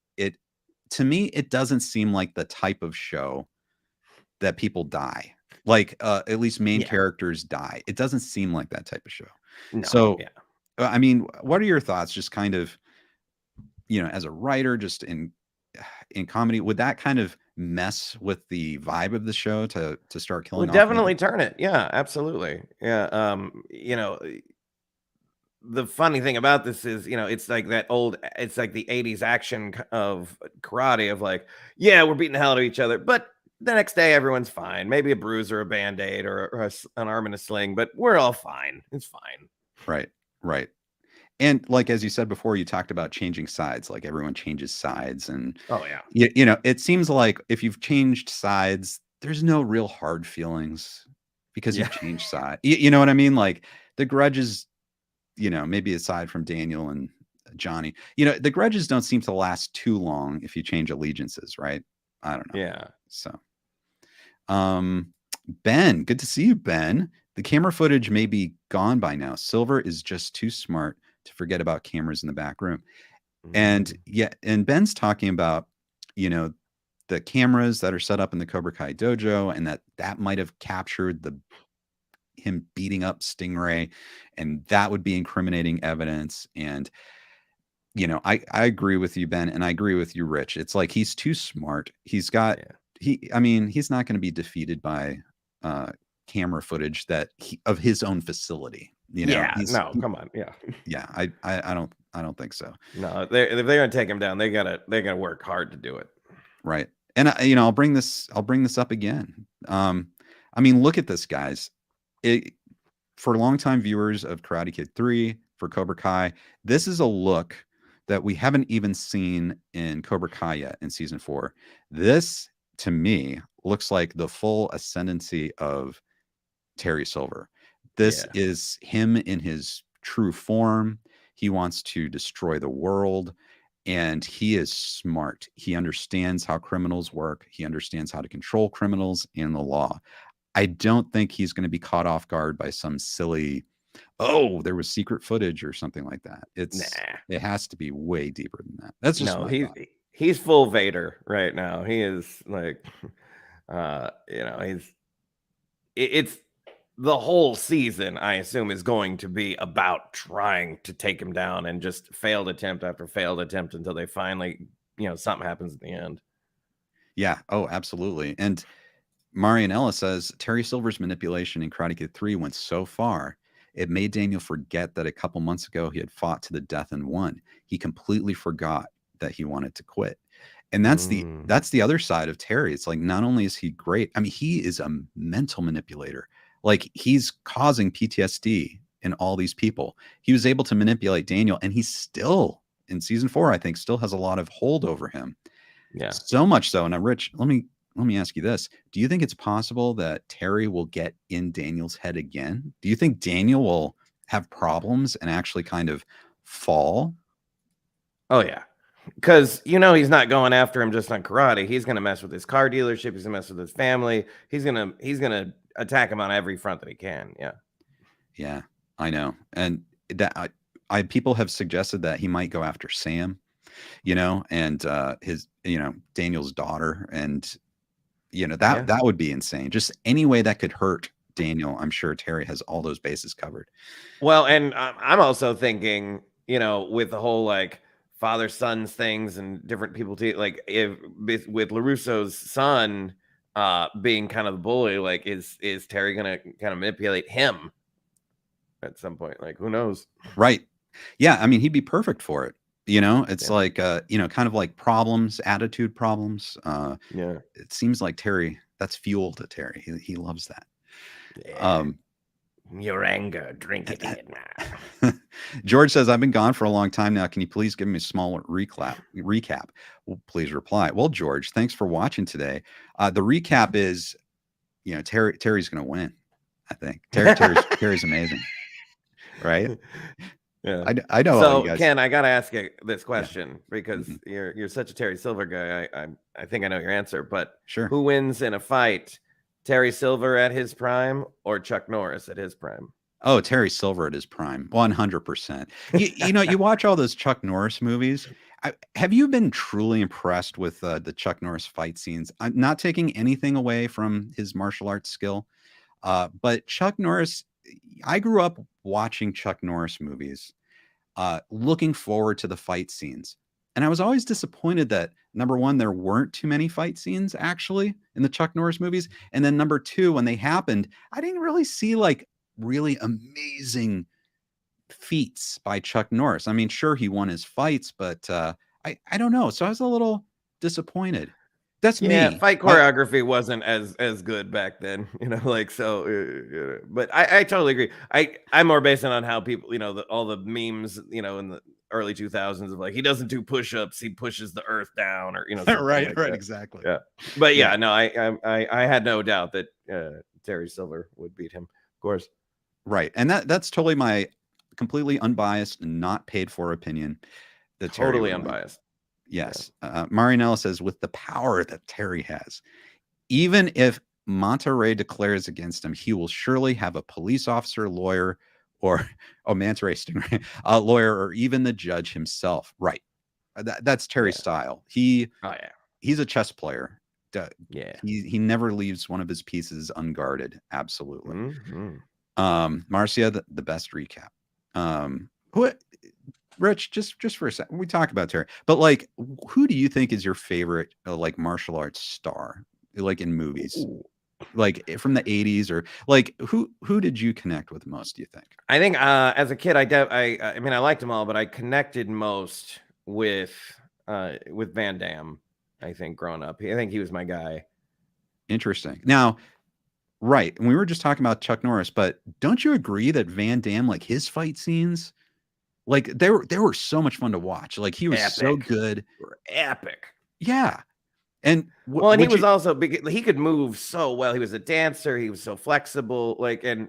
Speaker 2: To me, it doesn't seem like the type of show that people die. Like, at least main characters die. It doesn't seem like that type of show.
Speaker 3: No,
Speaker 2: so, I mean, what are your thoughts? Just kind of, as a writer, just in comedy, would that kind of mess with the vibe of the show to start killing?
Speaker 3: Would definitely turn it. Yeah, absolutely. Yeah. The funny thing about this is, it's like it's like the 80s action of karate of like, yeah, we're beating the hell out of each other, but the next day everyone's fine. Maybe a bruise or a band-aid or an arm in a sling, but we're all fine. It's fine.
Speaker 2: Right. And like, as you said before, you talked about changing sides, like everyone changes sides. And,
Speaker 3: oh yeah,
Speaker 2: it seems like if you've changed sides, there's no real hard feelings because you've changed sides. You know what I mean? Like the grudges, maybe aside from Daniel and Johnny, the grudges don't seem to last too long if you change allegiances, right? I don't know.
Speaker 3: Yeah.
Speaker 2: So, Ben, good to see you, Ben. The camera footage may be gone by now. Silver is just too smart to forget about cameras in the back room. And and Ben's talking about, the cameras that are set up in the Cobra Kai dojo, and that might have captured him beating up Stingray, and that would be incriminating evidence. And, I agree with you, Ben, and I agree with you, Rich. It's like he's too smart. He's got he's not going to be defeated by camera footage of his own facility.
Speaker 3: Come on.
Speaker 2: I don't think so.
Speaker 3: No, if they're gonna take him down, they gotta work hard to do it.
Speaker 2: Right. And I'll bring this up again. I mean, look at this, guys. For longtime viewers of Karate Kid 3, for Cobra Kai, this is a look that we haven't even seen in Cobra Kai yet in season 4. This, to me, looks like the full ascendancy of Terry Silver. This is him in his true form. He wants to destroy the world, and he is smart. He understands how criminals work. He understands how to control criminals and the law. I don't think he's going to be caught off guard by some silly, there was secret footage or something like that. It has to be way deeper than that. That's just
Speaker 3: he's full Vader right now. He is like, it's the whole season, I assume, is going to be about trying to take him down, and just failed attempt after failed attempt until they finally, something happens at the end.
Speaker 2: Yeah. Oh, absolutely. And Marianella says Terry Silver's manipulation in Karate Kid 3 went so far, it made Daniel forget that a couple months ago he had fought to the death and won. He completely forgot that he wanted to quit. And that's the other side of Terry. It's like, not only is he great, I mean, he is a mental manipulator. Like, he's causing PTSD in all these people. He was able to manipulate Daniel, and he's still, in season 4, I think, still has a lot of hold over him.
Speaker 3: Yeah.
Speaker 2: So much so. Now, Rich, let me ask you this. Do you think it's possible that Terry will get in Daniel's head again? Do you think Daniel will have problems and actually kind of fall?
Speaker 3: Oh, yeah. Because, he's not going after him just on karate. He's going to mess with his car dealership. He's going to mess with his family. He's going to attack him on every front that he can. Yeah.
Speaker 2: Yeah, I know. And that people have suggested that he might go after Sam, and his, Daniel's daughter, and that would be insane. Just any way that could hurt Daniel. I'm sure Terry has all those bases covered.
Speaker 3: Well, and I'm also thinking, with the whole like father sons things and different people like if with Larusso's son being kind of the bully, like is Terry gonna kind of manipulate him at some point? Like, who knows?
Speaker 2: Right. Yeah, I mean, he'd be perfect for it. It's like kind of like attitude problems.
Speaker 3: Yeah.
Speaker 2: It seems like Terry, that's fuel to Terry. He loves that.
Speaker 3: Yeah. Your anger, drink it in.
Speaker 2: George says, I've been gone for a long time now. Can you please give me a small recap? Well, please reply. Well, George, thanks for watching today. The recap is, Terry's going to win. I think Terry's amazing. Right.
Speaker 3: Yeah.
Speaker 2: I know.
Speaker 3: So Ken, I got to ask you this question because you're such a Terry Silver guy. I think I know your answer, but
Speaker 2: sure.
Speaker 3: Who wins in a fight? Terry Silver at his prime or Chuck Norris at his prime?
Speaker 2: Oh, Terry Silver at his prime, 100%. You watch all those Chuck Norris movies. Have you been truly impressed with the Chuck Norris fight scenes? I'm not taking anything away from his martial arts skill, but Chuck Norris, I grew up watching Chuck Norris movies, looking forward to the fight scenes. And I was always disappointed that, number one, there weren't too many fight scenes actually in the Chuck Norris movies. And then number two, when they happened, I didn't really see like really amazing feats by Chuck Norris. I mean, sure, he won his fights, but I don't know. So I was a little disappointed. That's me.
Speaker 3: Fight choreography wasn't as good back then, but I totally agree. I'm more basing on how people, all the memes, in the early 2000s of like, he doesn't do push-ups, he pushes the earth down, or
Speaker 2: right,
Speaker 3: like
Speaker 2: exactly.
Speaker 3: Yeah. But no, I had no doubt that Terry Silver would beat him, of course.
Speaker 2: Right. And that's totally my completely unbiased and not paid for opinion.
Speaker 3: Totally unbiased.
Speaker 2: Yes. Marinella says, with the power that Terry has, even if Monterey declares against him, he will surely have a police officer, lawyer, or Manta Ray Stingray, a lawyer, or even the judge himself. Right. That's Terry's style. He's a chess player. He never leaves one of his pieces unguarded. Absolutely.
Speaker 3: Mm-hmm.
Speaker 2: Marcia, the best recap. Rich, just for a second, we talk about Terry, but like, who do you think is your favorite like martial arts star, like in movies? Ooh. Like from the 80s, or like who did you connect with most, do you think?
Speaker 3: I think as a kid, I mean, I liked them all, but I connected most with Van Damme. I think growing up, I think he was my guy.
Speaker 2: Interesting. Now, right, and we were just talking about Chuck Norris, but don't you agree that Van Damme, like his fight scenes, like they were so much fun to watch. Like he was so good.
Speaker 3: Epic.
Speaker 2: Yeah. And
Speaker 3: and he was also big. He could move so well. He was a dancer. He was so flexible. Like, and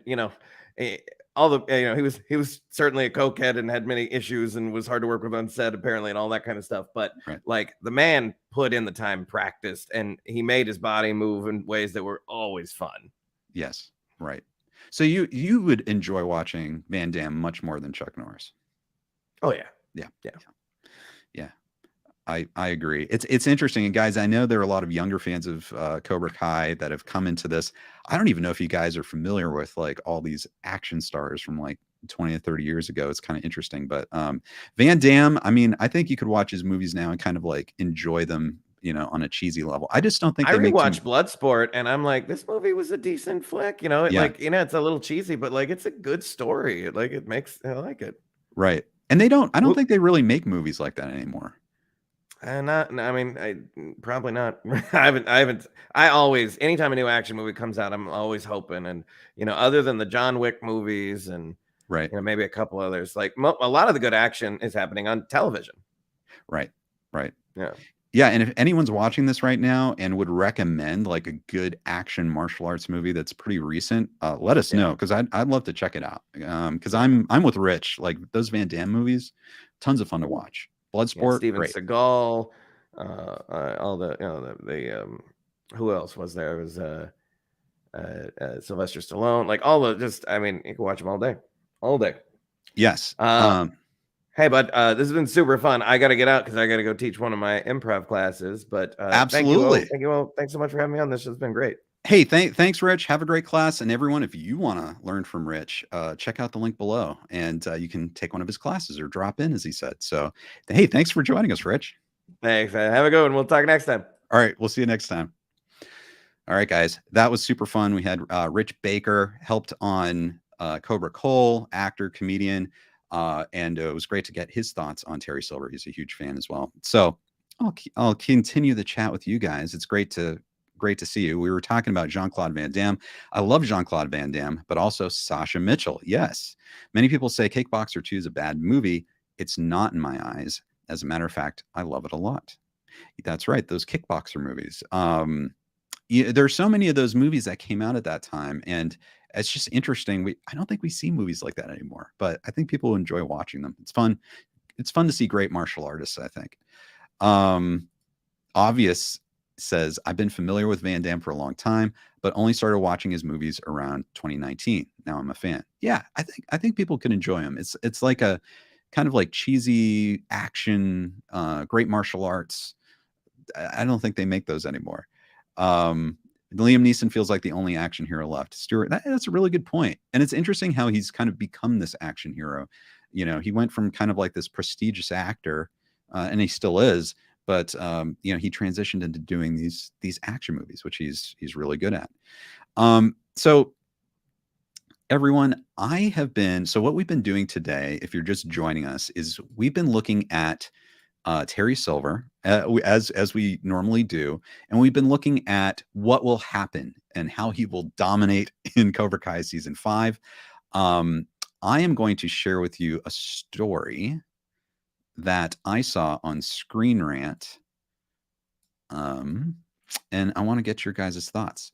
Speaker 3: all the he was certainly a cokehead and had many issues and was hard to work with on set apparently and all that kind of stuff. But like the man put in the time, practiced, and he made his body move in ways that were always fun.
Speaker 2: Yes. Right. So you would enjoy watching Van Damme much more than Chuck Norris.
Speaker 3: Oh yeah.
Speaker 2: I agree. It's interesting. And guys, I know there are a lot of younger fans of Cobra Kai that have come into this. I don't even know if you guys are familiar with like all these action stars from like 20 to 30 years ago. It's kind of interesting. But Van Damme, I mean, I think you could watch his movies now and kind of like enjoy them, on a cheesy level. I just don't think
Speaker 3: I rewatched Bloodsport and I'm like, this movie was a decent flick, like, it's a little cheesy, but like it's a good story. Like I like it.
Speaker 2: Right. And I don't think they really make movies like that anymore.
Speaker 3: Probably not. I always, anytime a new action movie comes out, I'm always hoping. And, other than the John Wick movies and, maybe a couple others, like a lot of the good action is happening on television.
Speaker 2: Right.
Speaker 3: Yeah.
Speaker 2: Yeah. And if anyone's watching this right now and would recommend like a good action martial arts movie that's pretty recent, let us know. Cause I'd love to check it out. Cause I'm with Rich, like those Van Damme movies, tons of fun to watch. Bloodsport,
Speaker 3: Steven Seagal, all the who else was there? It was Sylvester Stallone, like all the you can watch them all day.
Speaker 2: Yes.
Speaker 3: Hey, bud, this has been super fun. I got to get out because I got to go teach one of my improv classes. But
Speaker 2: Absolutely.
Speaker 3: Thank you all. Thanks so much for having me on. This has been great.
Speaker 2: Hey, thanks, Rich. Have a great class. And everyone, if you want to learn from Rich, check out the link below and you can take one of his classes or drop in, as he said. So, hey, thanks for joining us, Rich.
Speaker 3: Thanks. Have a good one. We'll talk next time.
Speaker 2: All right. We'll see you next time. All right, guys. That was super fun. We had Rich Baker helped on Cobra Kai, actor, comedian. And it was great to get his thoughts on Terry Silver. He's a huge fan as well. So I'll continue the chat with you guys. It's great to see you. We were talking about Jean-Claude Van Damme. I love Jean-Claude Van Damme, but also Sasha Mitchell. Yes. Many people say Kickboxer 2 is a bad movie. It's not in my eyes. As a matter of fact, I love it a lot. That's right. Those Kickboxer movies. There's so many of those movies that came out at that time, and it's just interesting. I don't think we see movies like that anymore, but I think people enjoy watching them. It's fun. It's fun to see great martial artists, I think. Obvious says, I've been familiar with Van Damme for a long time, but only started watching his movies around 2019. Now I'm a fan. Yeah, I think people can enjoy him. It's like a kind of like cheesy action, great martial arts. I don't think they make those anymore. Liam Neeson feels like the only action hero left. Stuart, that's a really good point. And it's interesting how he's kind of become this action hero. You know, he went from kind of like this prestigious actor, and he still is, but you know, he transitioned into doing these action movies, which he's really good at. So everyone, so what we've been doing today, if you're just joining us, is we've been looking at Terry Silver, as we normally do, and we've been looking at what will happen and how he will dominate in Cobra Kai season 5. I am going to share with you a story that I saw on Screen Rant, and I want to get your guys' thoughts.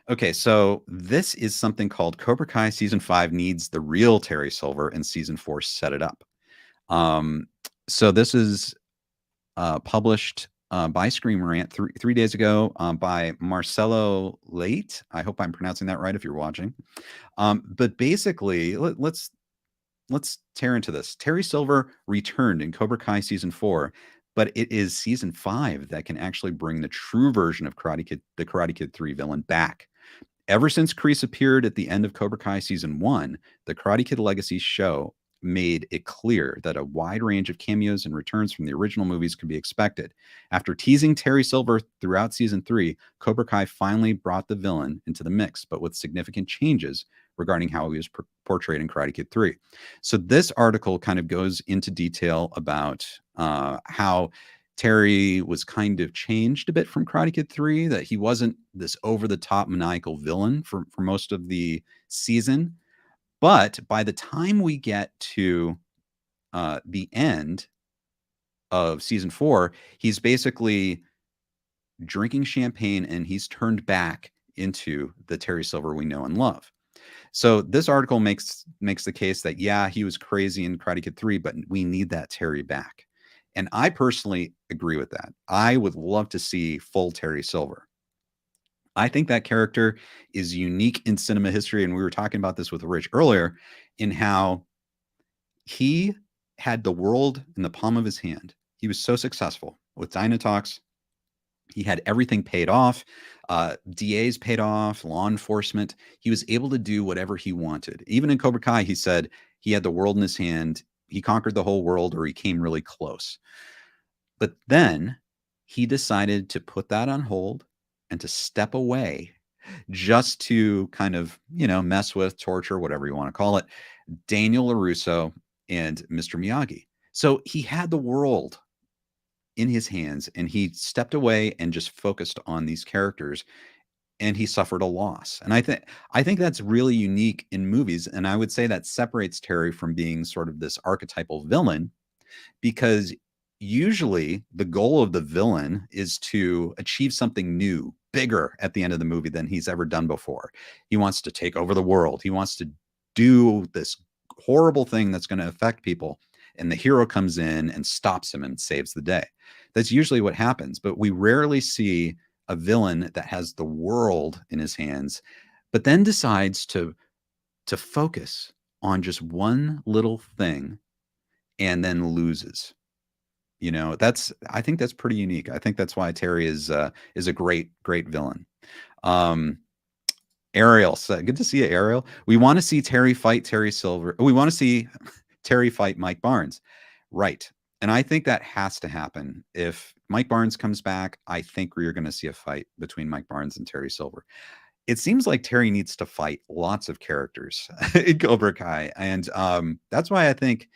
Speaker 2: Okay, so this is something called Cobra Kai season 5 needs the real Terry Silver, and season 4 set it up. So this is published by Screen Rant 3 days ago by Marcelo Late. I hope I'm pronouncing that right if you're watching. But basically, let's tear into this. Terry Silver returned in Cobra Kai season 4, but it is season 5 that can actually bring the true version of the Karate Kid 3 villain back. Ever since Kreese appeared at the end of Cobra Kai season 1, the Karate Kid Legacy show made it clear that a wide range of cameos and returns from the original movies could be expected. After teasing Terry Silver throughout season 3, Cobra Kai finally brought the villain into the mix, but with significant changes regarding how he was portrayed in Karate Kid 3. So this article kind of goes into detail about how Terry was kind of changed a bit from Karate Kid 3, that he wasn't this over-the-top maniacal villain for most of the season. But by the time we get to the end of season 4, he's basically drinking champagne and he's turned back into the Terry Silver we know and love. So this article makes the case that, yeah, he was crazy in Karate Kid 3, but we need that Terry back. And I personally agree with that. I would love to see full Terry Silver. I think that character is unique in cinema history. And we were talking about this with Rich earlier, in how he had the world in the palm of his hand. He was so successful with Dynatox. He had everything paid off. DAs paid off, law enforcement. He was able to do whatever he wanted. Even in Cobra Kai, he said he had the world in his hand. He conquered the whole world, or he came really close. But then he decided to put that on hold and to step away, just to kind of, mess with, torture, whatever you want to call it, Daniel Larusso and Mr. Miyagi. So he had the world in his hands and he stepped away and just focused on these characters, and he suffered a loss. And I think that's really unique in movies. And I would say that separates Terry from being sort of this archetypal villain, because usually the goal of the villain is to achieve something new, bigger at the end of the movie than he's ever done before. He wants to take over the world. He wants to do this horrible thing that's going to affect people. And the hero comes in and stops him and saves the day. That's usually what happens. But we rarely see a villain that has the world in his hands, but then decides to focus on just one little thing and then loses. You know, I think that's pretty unique. I think that's why Terry is a great villain. Ariel, so good to see you, Ariel. We want to see Terry fight Terry Silver. We want to see Terry fight Mike Barnes. Right. And I think that has to happen. If Mike Barnes comes back, I think we're going to see a fight between Mike Barnes and Terry Silver. It seems like Terry needs to fight lots of characters in Cobra Kai. And that's why I think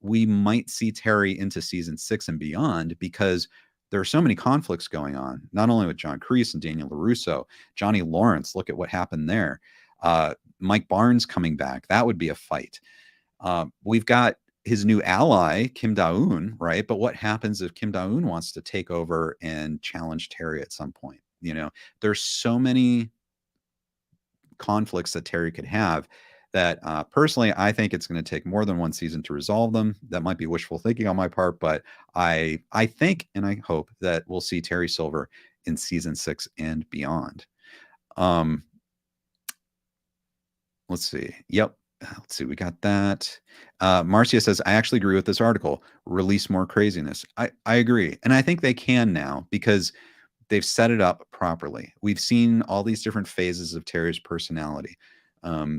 Speaker 2: we might see Terry into season 6 and beyond, because there are so many conflicts going on, not only with John Kreese and Daniel Larusso, Johnny Lawrence, look at what happened there. Mike Barnes coming back, that would be a fight. We've got his new ally, Kim Da-eun, right? But what happens if Kim Da-eun wants to take over and challenge Terry at some point? You know, there's so many conflicts that Terry could have that personally, I think it's going to take more than one season to resolve them. That might be wishful thinking on my part, but I think and I hope that we'll see Terry Silver in season 6 and beyond. Let's see. Yep. Let's see. We got that. Marcia says, I actually agree with this article. Release more craziness. I agree. And I think they can now, because they've set it up properly. We've seen all these different phases of Terry's personality.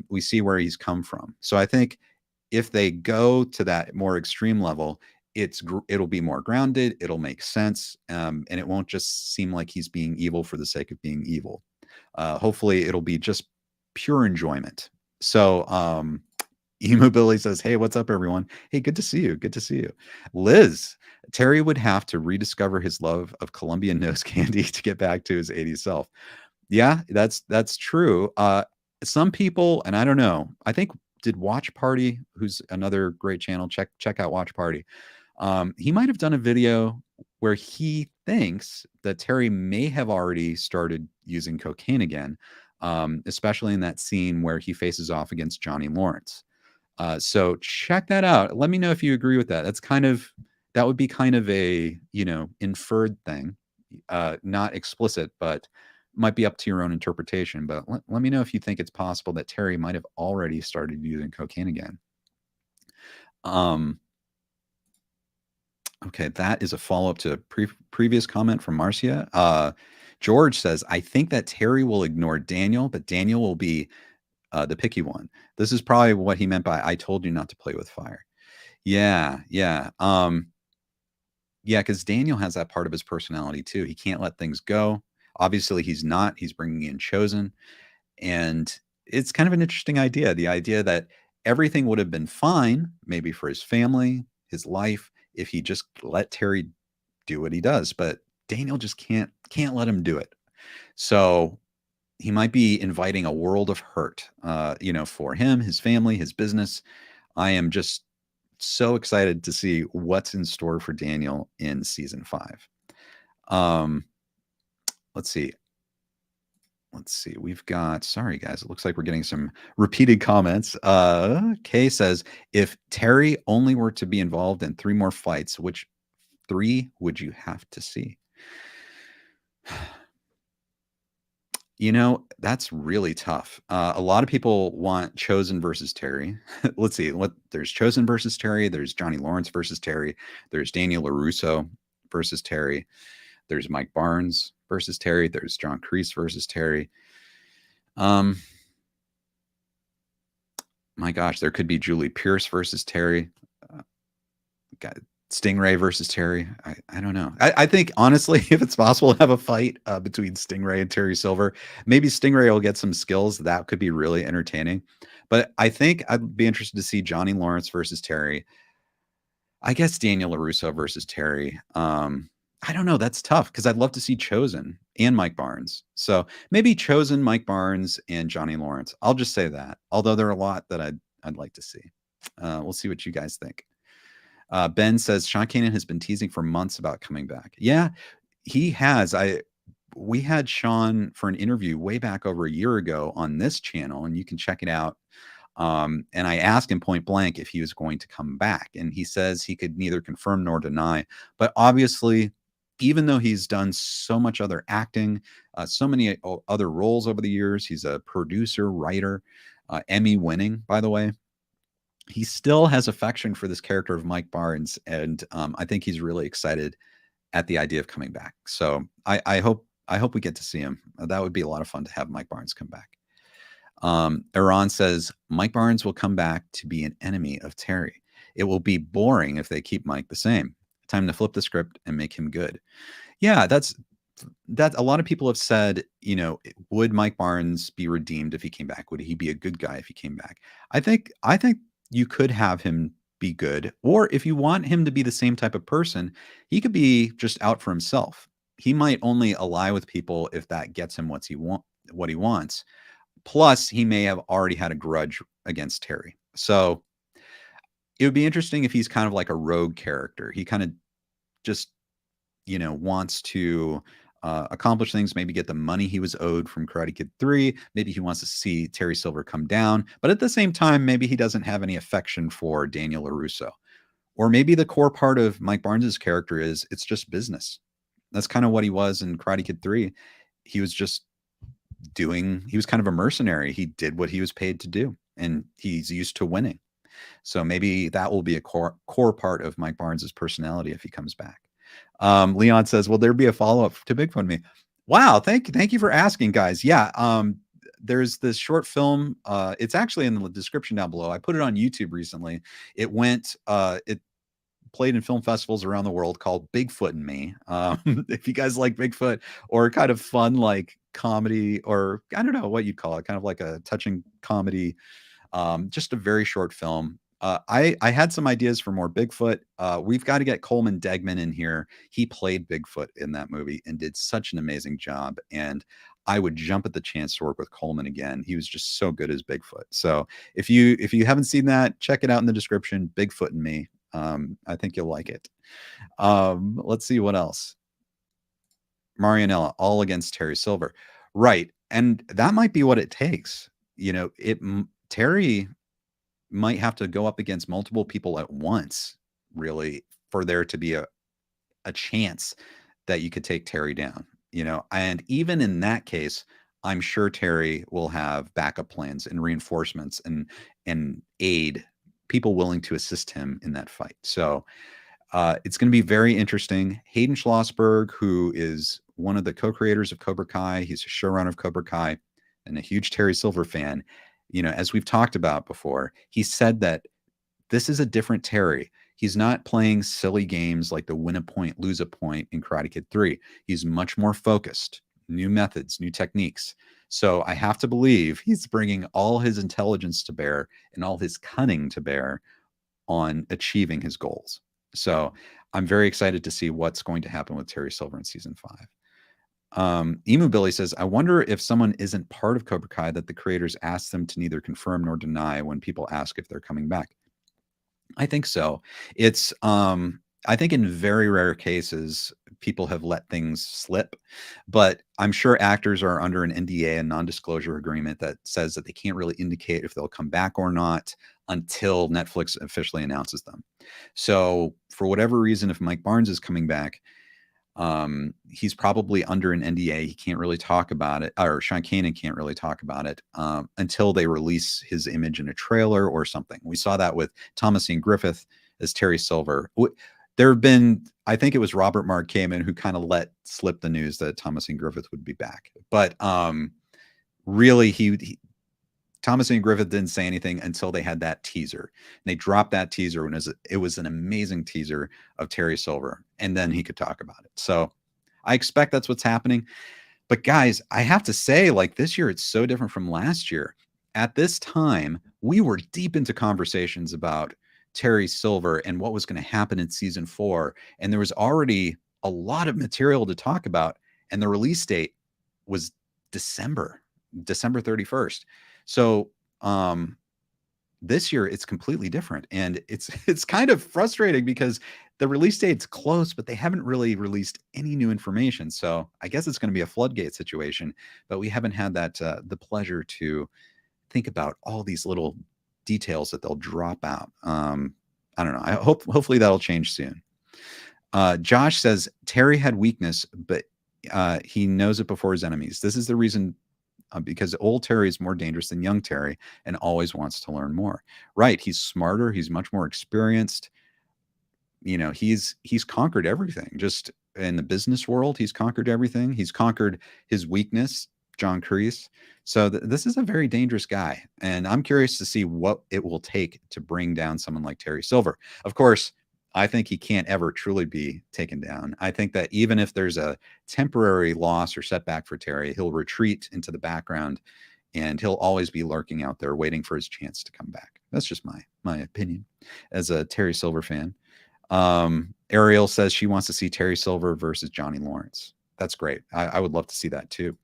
Speaker 2: We see where he's come from. So I think if they go to that more extreme level, it'll be more grounded. It'll make sense. And it won't just seem like he's being evil for the sake of being evil. Hopefully it'll be just pure enjoyment. So, Emo Billy says, hey, what's up, everyone? Hey, good to see you. Good to see you. Liz, Terry would have to rediscover his love of Colombian nose candy to get back to his 80s self. Yeah, that's true. Some people, and I don't know, I think did Watch Party, who's another great channel, check out Watch Party. He might have done a video where he thinks that Terry may have already started using cocaine again, especially in that scene where he faces off against Johnny Lawrence. So check that out. Let me know if you agree with that. That would be kind of a, inferred thing, not explicit, but might be up to your own interpretation. But let me know if you think it's possible that Terry might have already started using cocaine again. Okay, that is a follow-up to a previous comment from Marcia. George says, I think that Terry will ignore Daniel, but Daniel will be the picky one. This is probably what he meant by I told you not to play with fire. Yeah. Because Daniel has that part of his personality too. He can't let things go. Obviously, he's bringing in Chosen. And it's kind of an interesting idea. The idea that everything would have been fine, maybe for his family, his life, if he just let Terry do what he does. But Daniel just can't let him do it. So he might be inviting a world of hurt, for him, his family, his business. I am just so excited to see what's in store for Daniel in season 5. Let's see. We've got, sorry guys, it looks like we're getting some repeated comments. Kay says, if Terry only were to be involved in 3 more fights, which 3 would you have to see? That's really tough. A lot of people want Chosen versus Terry. Let's see. There's Chosen versus Terry. There's Johnny Lawrence versus Terry. There's Daniel LaRusso versus Terry. There's Mike Barnes versus Terry. There's John Kreese versus Terry. My gosh, there could be Julie Pierce versus Terry. Stingray versus Terry. I don't know. I think, honestly, if it's possible to have a fight between Stingray and Terry Silver, maybe Stingray will get some skills. That could be really entertaining. But I think I'd be interested to see Johnny Lawrence versus Terry. I guess Daniel LaRusso versus Terry. I don't know. That's tough because I'd love to see Chosen and Mike Barnes. So maybe Chosen, Mike Barnes, and Johnny Lawrence. I'll just say that. Although there are a lot that I'd like to see. We'll see what you guys think. Ben says Sean Kanan has been teasing for months about coming back. Yeah, he has. We had Sean for an interview way back over a year ago on this channel, and you can check it out. And I asked him point blank if he was going to come back, and he says he could neither confirm nor deny. But obviously, even though he's done so much other acting, so many other roles over the years, he's a producer, writer, Emmy winning, by the way. he still has affection for this character of Mike Barnes, and I think he's really excited at the idea of coming back. So I hope we get to see him. That would be a lot of fun to have Mike Barnes come back. Iran says Mike Barnes will come back to be an enemy of Terry. It will be boring if they keep Mike the same. Time to flip the script and make him good. Yeah, that a lot of people have said, you know, would Mike Barnes be redeemed if he came back? Would he be a good guy if he came back? I think you could have him be good, or if you want him to be the same type of person, he could be just out for himself. He might only ally with people if that gets him what he wants. Plus, he may have already had a grudge against Terry. So it would be interesting if he's kind of like a rogue character. He kind of just, you know, wants to accomplish things, maybe get the money he was owed from Karate Kid 3. Maybe he wants to see Terry Silver come down. But at the same time, maybe he doesn't have any affection for Daniel Larusso. Or maybe the core part of Mike Barnes's character is it's just business. That's kind of what he was in Karate Kid 3. He was just he was kind of a mercenary. He did what he was paid to do, and he's used to winning. So maybe that will be a core part of Mike Barnes's personality if he comes back. Leon says, will there be a follow-up to Bigfoot Me? Wow. Thank you for asking, guys. Yeah. There's this short film. It's actually in the description down below. I put it on YouTube recently. It played in film festivals around the world, called Bigfoot and Me. If you guys like Bigfoot or kind of fun, like comedy, or I don't know what you'd call it, kind of like a touching comedy, just a very short film. I had some ideas for more Bigfoot. We've got to get Coleman Degman in here. He played Bigfoot in that movie and did such an amazing job. And I would jump at the chance to work with Coleman again. He was just so good as Bigfoot. So if you haven't seen that, check it out in the description, Bigfoot and Me. I think you'll like it. Let's see what else. Marianella, all against Terry Silver. Right. And that might be what it takes. You know, Terry might have to go up against multiple people at once, really, for there to be a chance that you could take Terry down, you know. And even in that case, I'm sure Terry will have backup plans and reinforcements and aid, people willing to assist him in that fight. So it's going to be very interesting. Hayden Schlossberg, who is one of the co-creators of Cobra Kai, he's a showrunner of Cobra Kai and a huge Terry Silver fan. You know, as we've talked about before, he said that this is a different Terry. He's not playing silly games like the win a point, lose a point in Karate Kid 3. He's much more focused, new methods, new techniques. So I have to believe he's bringing all his intelligence to bear and all his cunning to bear on achieving his goals. So I'm very excited to see what's going to happen with Terry Silver in season 5. Emu Billy says, I wonder if someone isn't part of Cobra Kai that the creators ask them to neither confirm nor deny when people ask if they're coming back. I think so. It's, I think in very rare cases, people have let things slip, but I'm sure actors are under an NDA, a non-disclosure agreement, that says that they can't really indicate if they'll come back or not until Netflix officially announces them. So for whatever reason, if Mike Barnes is coming back, he's probably under an NDA. He can't really talk about it, or Sean Kanan can't really talk about it until they release his image in a trailer or something. We saw that with Thomas Ian Griffith as Terry Silver. There have been, I think it was Robert Mark Kamen who kind of let slip the news that Thomas Ian Griffith would be back. But really, Thomas Ian Griffith didn't say anything until they had that teaser. And they dropped that teaser, and it was an amazing teaser of Terry Silver. And then he could talk about it. So I expect that's what's happening. But guys, I have to say, like, this year, it's so different from last year. At this time, we were deep into conversations about Terry Silver and what was going to happen in season 4. And there was already a lot of material to talk about. And the release date was December 31st. So this year it's completely different, and it's kind of frustrating because the release date's close, but they haven't really released any new information. So I guess it's going to be a floodgate situation, but we haven't had that the pleasure to think about all these little details that they'll drop out. I don't know. Hopefully that'll change soon. Josh says Terry had weakness, but he knows it before his enemies. This is the reason because old Terry is more dangerous than young Terry and always wants to learn more. Right. He's smarter. He's much more experienced. You know, he's conquered everything. Just in the business world, he's conquered everything. He's conquered his weakness, John Kreese. So this is a very dangerous guy. And I'm curious to see what it will take to bring down someone like Terry Silver. Of course, I think he can't ever truly be taken down. I think that even if there's a temporary loss or setback for Terry, he'll retreat into the background and he'll always be lurking out there waiting for his chance to come back. That's just my opinion as a Terry Silver fan. Ariel says she wants to see Terry Silver versus Johnny Lawrence. That's great. I would love to see that too.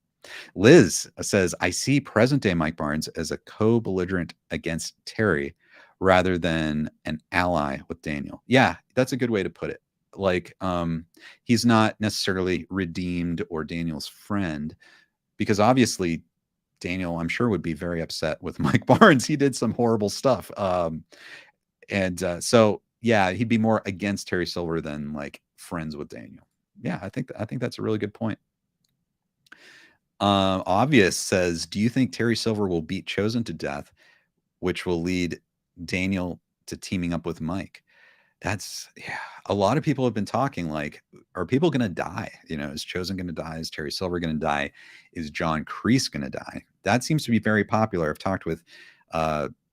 Speaker 2: Liz says, I see present day Mike Barnes as a co-belligerent against Terry rather than an ally with Daniel. Yeah, that's a good way to put it. Like, he's not necessarily redeemed or Daniel's friend, because obviously Daniel, I'm sure, would be very upset with Mike Barnes. He did some horrible stuff. So yeah, he'd be more against Terry Silver than like friends with Daniel. Yeah, I think that's a really good point. Obvious says, do you think Terry Silver will beat Chosen to death, which will lead Daniel to teaming up with Mike? That's, yeah, a lot of people have been talking like, are people going to die? You know, is Chosen going to die? Is Terry Silver going to die? Is John Kreese going to die? That seems to be very popular. I've talked with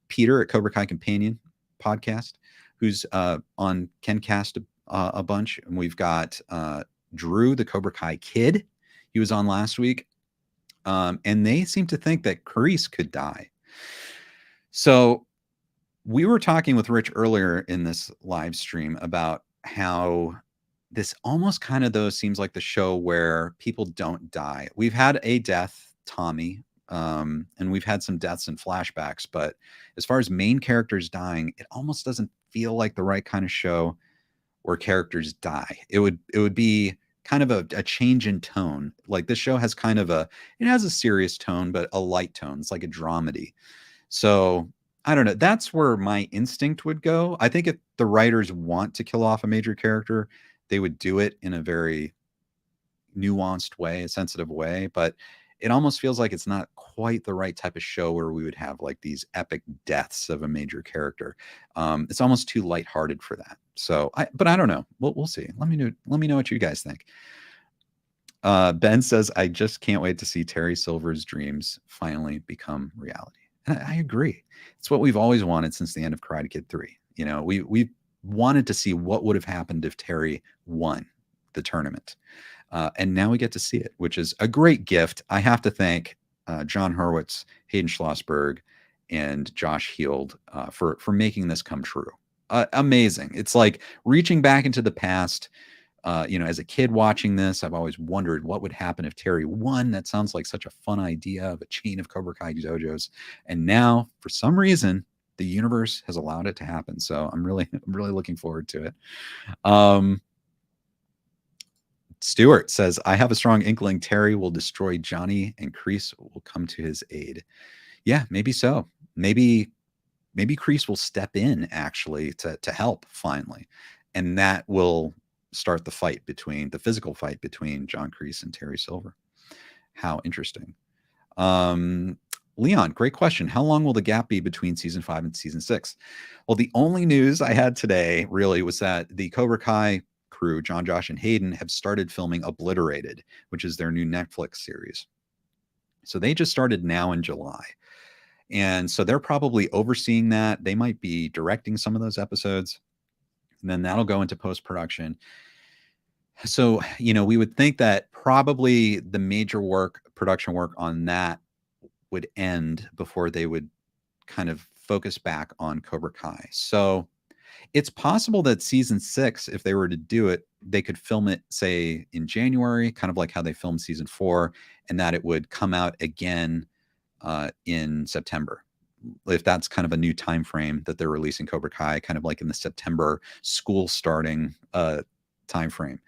Speaker 2: Peter at Cobra Kai Companion podcast, who's on KenCast a bunch. And we've got Drew, the Cobra Kai kid. He was on last week. And they seem to think that Kreese could die. So we were talking with Rich earlier in this live stream about how this almost kind of though seems like the show where people don't die. We've had a death, Tommy, and we've had some deaths and flashbacks, but as far as main characters dying, it almost doesn't feel like the right kind of show where characters die. It would be kind of a change in tone. Like this show has kind of it has a serious tone, but a light tone. It's like a dramedy. So I don't know. That's where my instinct would go. I think if the writers want to kill off a major character, they would do it in a very nuanced way, a sensitive way. But it almost feels like it's not quite the right type of show where we would have like these epic deaths of a major character. It's almost too lighthearted for that. So, but I don't know. We'll see. Let me know what you guys think. Ben says, I just can't wait to see Terry Silver's dreams finally become reality. And I agree. It's what we've always wanted since the end of Karate Kid 3. You know, we wanted to see what would have happened if Terry won the tournament. And now we get to see it, which is a great gift. I have to thank John Hurwitz, Hayden Schlossberg, and Josh Heald for making this come true. Amazing. It's like reaching back into the past. You know, as a kid watching this, I've always wondered what would happen if Terry won. That sounds like such a fun idea of a chain of Cobra Kai dojos. And now, for some reason, the universe has allowed it to happen. So I'm really looking forward to it. Stuart says, I have a strong inkling Terry will destroy Johnny and Kreese will come to his aid. Yeah, maybe so. Maybe Kreese will step in actually to help finally. And that will start the physical fight between John Kreese and Terry Silver. How interesting. Leon, great question. How long will the gap be between season 5 and season 6? Well, the only news I had today really was that the Cobra Kai crew, John, Josh, and Hayden, have started filming Obliterated, which is their new Netflix series. So they just started now in July. And so they're probably overseeing that. They might be directing some of those episodes. And then that'll go into post-production. So, you know, we would think that probably the major production work on that would end before they would kind of focus back on Cobra Kai. So it's possible that season 6, if they were to do it, they could film it, say, in January, kind of like how they filmed season 4, and that it would come out again in September. If that's kind of a new time frame that they're releasing Cobra Kai, kind of like in the September school starting time frame.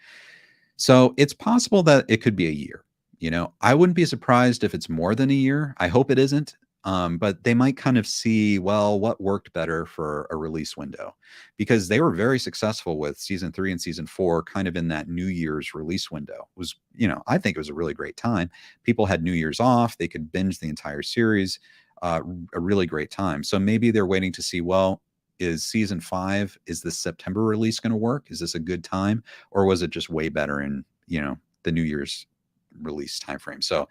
Speaker 2: So it's possible that it could be a year. You know, I wouldn't be surprised if it's more than a year. I hope it isn't. But they might kind of see, well, what worked better for a release window, because they were very successful with season 3 and season 4, kind of in that New Year's release window. It was, I think it was a really great time. People had New Year's off. They could binge the entire series, a really great time. So maybe they're waiting to see, well, is season 5, is the September release going to work? Is this a good time? Or was it just way better in, the New Year's release timeframe? So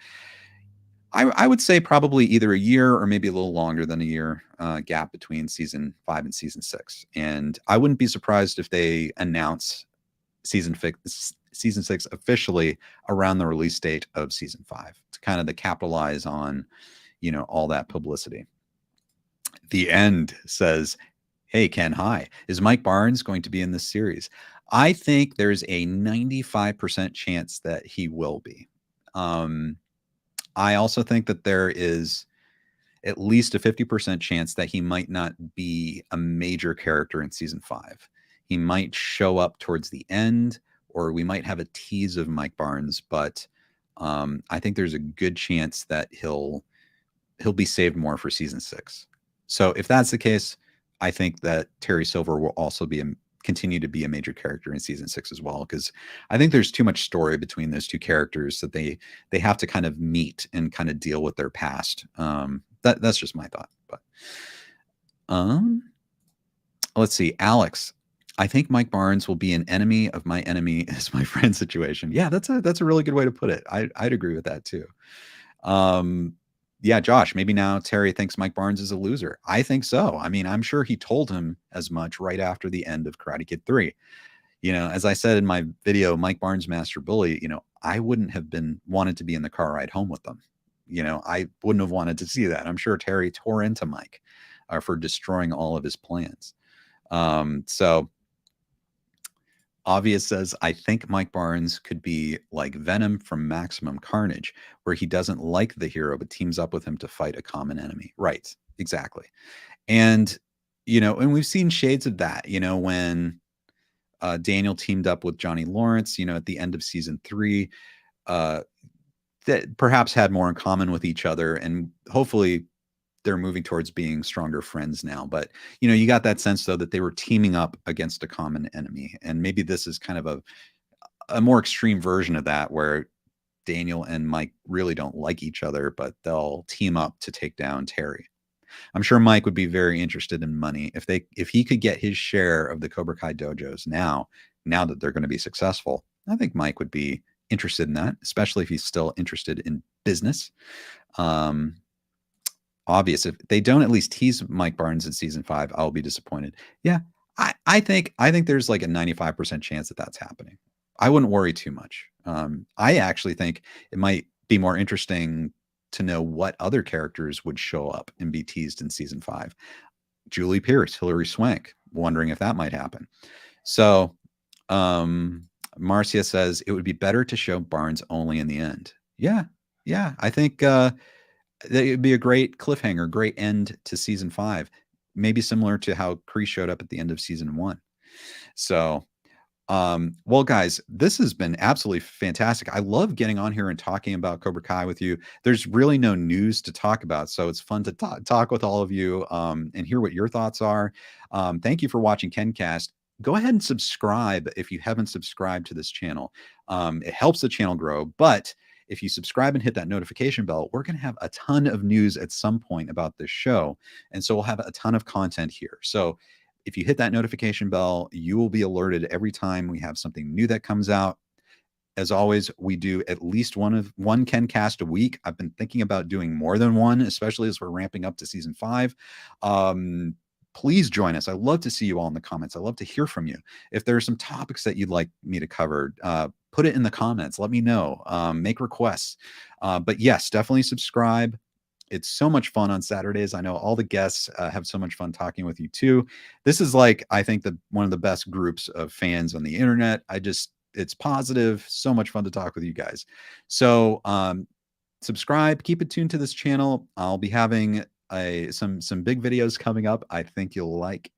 Speaker 2: I would say probably either a year or maybe a little longer than a year gap between season 5 and season 6. And I wouldn't be surprised if they announce season 6 officially around the release date of season 5 to kind of to capitalize on, all that publicity. The End says, hey, Ken, hi. Is Mike Barnes going to be in this series? I think there's a 95% chance that he will be. I also think that there is at least a 50% chance that he might not be a major character in season 5. He might show up towards the end, or we might have a tease of Mike Barnes, but I think there's a good chance that he'll be saved more for season 6. So if that's the case, I think that Terry Silver will also continue to be a major character in season 6 as well, because I think there's too much story between those two characters that they have to kind of meet and kind of deal with their past. That's just my thought. But let's see, Alex, I think Mike Barnes will be an enemy of my enemy is my friend situation. Yeah, that's a really good way to put it. I'd agree with that too. Yeah, Josh, maybe now Terry thinks Mike Barnes is a loser. I think so. I mean, I'm sure he told him as much right after the end of Karate Kid 3. As I said in my video, Mike Barnes, Master Bully, I wouldn't have wanted to be in the car ride home with them. I wouldn't have wanted to see that. I'm sure Terry tore into Mike for destroying all of his plans. So Obvious says, I think Mike Barnes could be like Venom from Maximum Carnage, where he doesn't like the hero, but teams up with him to fight a common enemy. Right. Exactly. And, and we've seen shades of that, when Daniel teamed up with Johnny Lawrence, at the end of season 3, that perhaps had more in common with each other. And hopefully they're moving towards being stronger friends now. But, you got that sense, though, that they were teaming up against a common enemy. And maybe this is kind of a more extreme version of that, where Daniel and Mike really don't like each other, but they'll team up to take down Terry. I'm sure Mike would be very interested in money if he could get his share of the Cobra Kai dojos now that they're going to be successful. I think Mike would be interested in that, especially if he's still interested in business. Obvious, if they don't at least tease Mike Barnes in season 5, I'll be disappointed. Yeah, I think there's like a 95% chance that that's happening. I wouldn't worry too much. I actually think it might be more interesting to know what other characters would show up and be teased in season 5. Julie Pierce, Hilary Swank, wondering if that might happen. So Marcia says it would be better to show Barnes only in the end. Yeah, I think it would be a great cliffhanger, great end to season 5, maybe similar to how Kree showed up at the end of season 1. So, well, guys, this has been absolutely fantastic. I love getting on here and talking about Cobra Kai with you. There's really no news to talk about, so it's fun to talk with all of you and hear what your thoughts are. Thank you for watching KenCast. Go ahead and subscribe if you haven't subscribed to this channel. It helps the channel grow, but if you subscribe and hit that notification bell, we're going to have a ton of news at some point about this show. And so we'll have a ton of content here. So if you hit that notification bell, you will be alerted every time we have something new that comes out. As always, we do at least one KenCast a week. I've been thinking about doing more than one, especially as we're ramping up to season 5. Please join us. I love to see you all in the comments. I love to hear from you. If there are some topics that you'd like me to cover, put it in the comments. Let me know. Make requests. But yes, definitely subscribe. It's so much fun on Saturdays. I know all the guests have so much fun talking with you too. This is like, I think, one of the best groups of fans on the internet. It's positive. So much fun to talk with you guys. So subscribe. Keep it tuned to this channel. I'll be having some big videos coming up I think you'll like,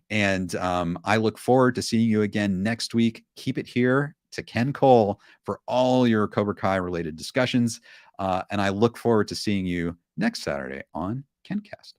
Speaker 2: and I look forward to seeing you again next week. Keep it here to Ken Cole for all your Cobra Kai related discussions, and I look forward to seeing you next Saturday on KenCast.